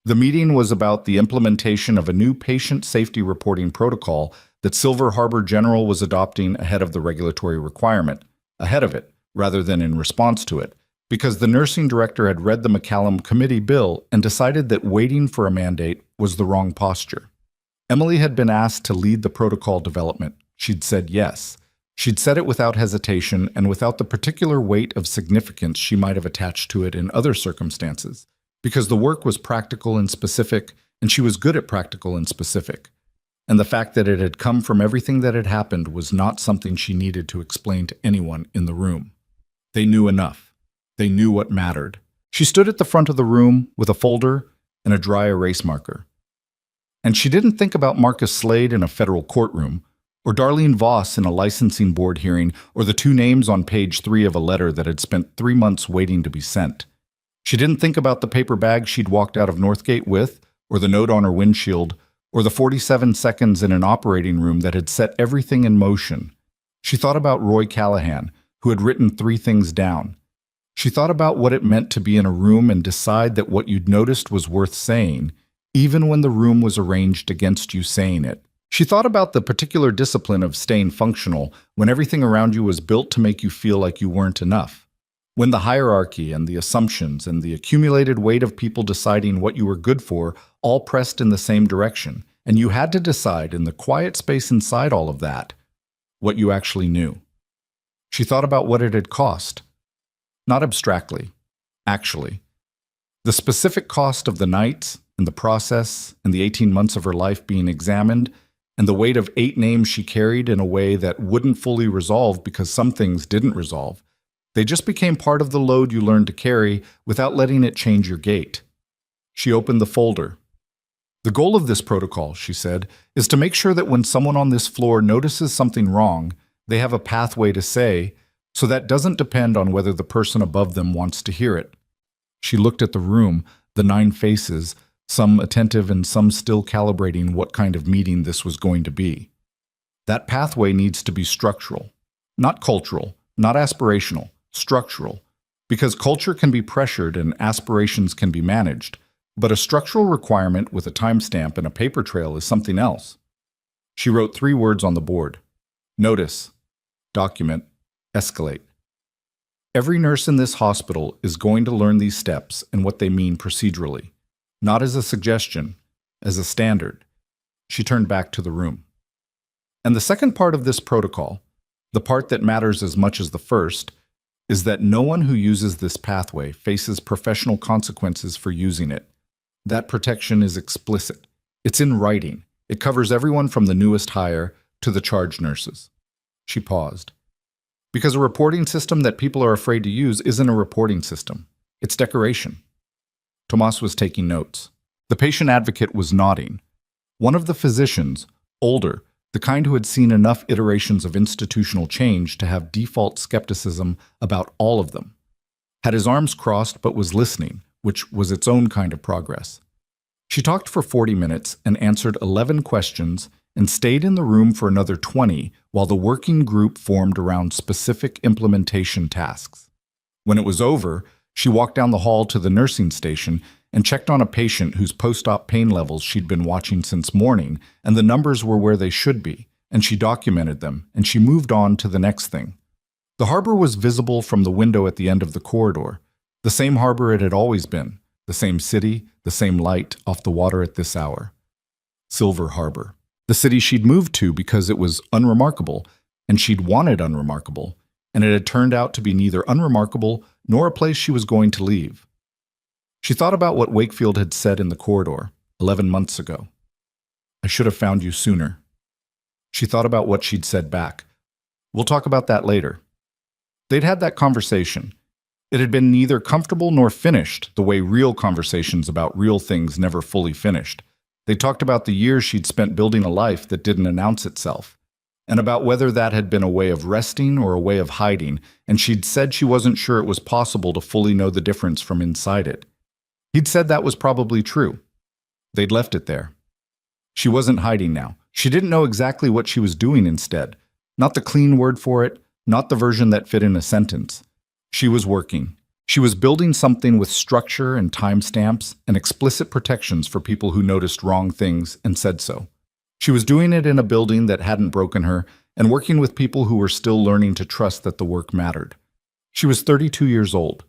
The meeting was about the implementation of a new patient safety reporting protocol that Silver Harbor General was adopting ahead of the regulatory requirement, ahead of it, rather than in response to it, because the nursing director had read the McCallum committee bill and decided that waiting for a mandate was the wrong posture. Emily had been asked to lead the protocol development. She'd said yes. She'd said it without hesitation and without the particular weight of significance she might have attached to it in other circumstances, because the work was practical and specific, and she was good at practical and specific. And the fact that it had come from everything that had happened was not something she needed to explain to anyone in the room. They knew enough. They knew what mattered. She stood at the front of the room with a folder and a dry erase marker. And she didn't think about Marcus Slade in a federal courtroom, or Darlene Voss in a licensing board hearing, or the 2 names on page 3 of a letter that had spent 3 months waiting to be sent. She didn't think about the paper bag she'd walked out of Northgate with, or the note on her windshield, or the 47 seconds in an operating room that had set everything in motion. She thought about Roy Callahan, who had written 3 things down. She thought about what it meant to be in a room and decide that what you'd noticed was worth saying, even when the room was arranged against you saying it. She thought about the particular discipline of staying functional when everything around you was built to make you feel like you weren't enough. When the hierarchy and the assumptions and the accumulated weight of people deciding what you were good for all pressed in the same direction, and you had to decide in the quiet space inside all of that what you actually knew. She thought about what it had cost. Not abstractly, actually. The specific cost of the nights and the process and the 18 months of her life being examined and the weight of 8 names she carried in a way that wouldn't fully resolve because some things didn't resolve. They just became part of the load you learned to carry without letting it change your gait. She opened the folder. The goal of this protocol, she said, is to make sure that when someone on this floor notices something wrong, they have a pathway to say, so that doesn't depend on whether the person above them wants to hear it. She looked at the room, the 9 faces, some attentive and some still calibrating what kind of meeting this was going to be. That pathway needs to be structural, not cultural, not aspirational, structural, because culture can be pressured and aspirations can be managed, but a structural requirement with a timestamp and a paper trail is something else. She wrote 3 words on the board: notice, document, escalate. Every nurse in this hospital is going to learn these steps and what they mean procedurally, not as a suggestion, as a standard. She turned back to the room. And the second part of this protocol, the part that matters as much as the first, is that no one who uses this pathway faces professional consequences for using it. That protection is explicit. It's in writing. It covers everyone from the newest hire to the charge nurses. She paused. Because a reporting system that people are afraid to use isn't a reporting system. It's decoration. Tomas was taking notes. The patient advocate was nodding. One of the physicians, older, the kind who had seen enough iterations of institutional change to have default skepticism about all of them, had his arms crossed but was listening, which was its own kind of progress. She talked for 40 minutes and answered 11 questions and stayed in the room for another 20 while the working group formed around specific implementation tasks. When it was over, she walked down the hall to the nursing station and checked on a patient whose post-op pain levels she'd been watching since morning, and the numbers were where they should be, and she documented them, and she moved on to the next thing. The harbor was visible from the window at the end of the corridor, the same harbor it had always been, the same city, the same light off the water at this hour. Silver Harbor. The city she'd moved to because it was unremarkable, and she'd wanted unremarkable, and it had turned out to be neither unremarkable nor a place she was going to leave. She thought about what Wakefield had said in the corridor 11 months ago. I should have found you sooner. She thought about what she'd said back. We'll talk about that later. They'd had that conversation. It had been neither comfortable nor finished, the way real conversations about real things never fully finished. They talked about the years she'd spent building a life that didn't announce itself, and about whether that had been a way of resting or a way of hiding, and she'd said she wasn't sure it was possible to fully know the difference from inside it. He'd said that was probably true. They'd left it there. She wasn't hiding now. She didn't know exactly what she was doing instead. Not the clean word for it, not the version that fit in a sentence. She was working. She was building something with structure and timestamps and explicit protections for people who noticed wrong things and said so. She was doing it in a building that hadn't broken her and working with people who were still learning to trust that the work mattered. She was 32 years old.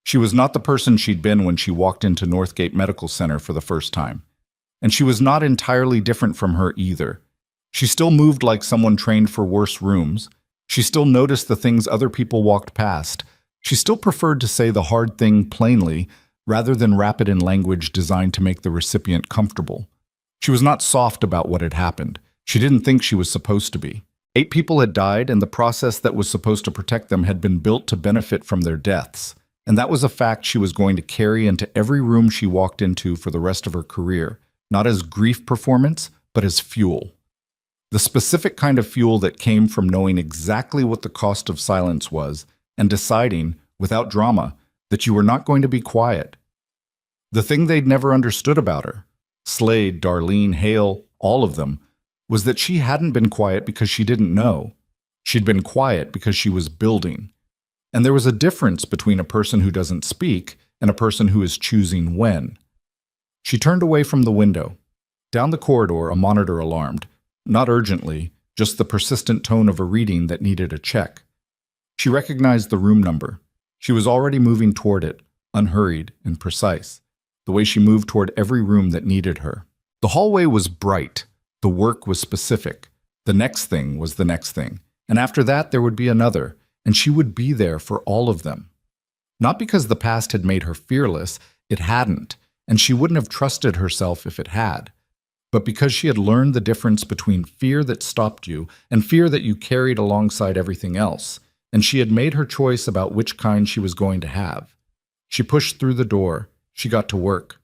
She was not the person she'd been when she walked into Northgate Medical Center for the first time. And she was not entirely different from her either. She still moved like someone trained for worse rooms. She still noticed the things other people walked past. She still preferred to say the hard thing plainly, rather than wrap it in language designed to make the recipient comfortable. She was not soft about what had happened. She didn't think she was supposed to be. 8 people had died, and the process that was supposed to protect them had been built to benefit from their deaths. And that was a fact she was going to carry into every room she walked into for the rest of her career, not as grief performance, but as fuel. The specific kind of fuel that came from knowing exactly what the cost of silence was and deciding, without drama, that you were not going to be quiet. The thing they'd never understood about her, Slade, Darlene, Hale, all of them, was that she hadn't been quiet because she didn't know. She'd been quiet because she was building. And there was a difference between a person who doesn't speak and a person who is choosing when. She turned away from the window. Down the corridor, a monitor alarmed. Not urgently, just the persistent tone of a reading that needed a check. She recognized the room number. She was already moving toward it, unhurried and precise, the way she moved toward every room that needed her. The hallway was bright. The work was specific. The next thing was the next thing. And after that, there would be another, and she would be there for all of them. Not because the past had made her fearless, it hadn't, and she wouldn't have trusted herself if it had, but because she had learned the difference between fear that stopped you and fear that you carried alongside everything else, and she had made her choice about which kind she was going to have. She pushed through the door. She got to work.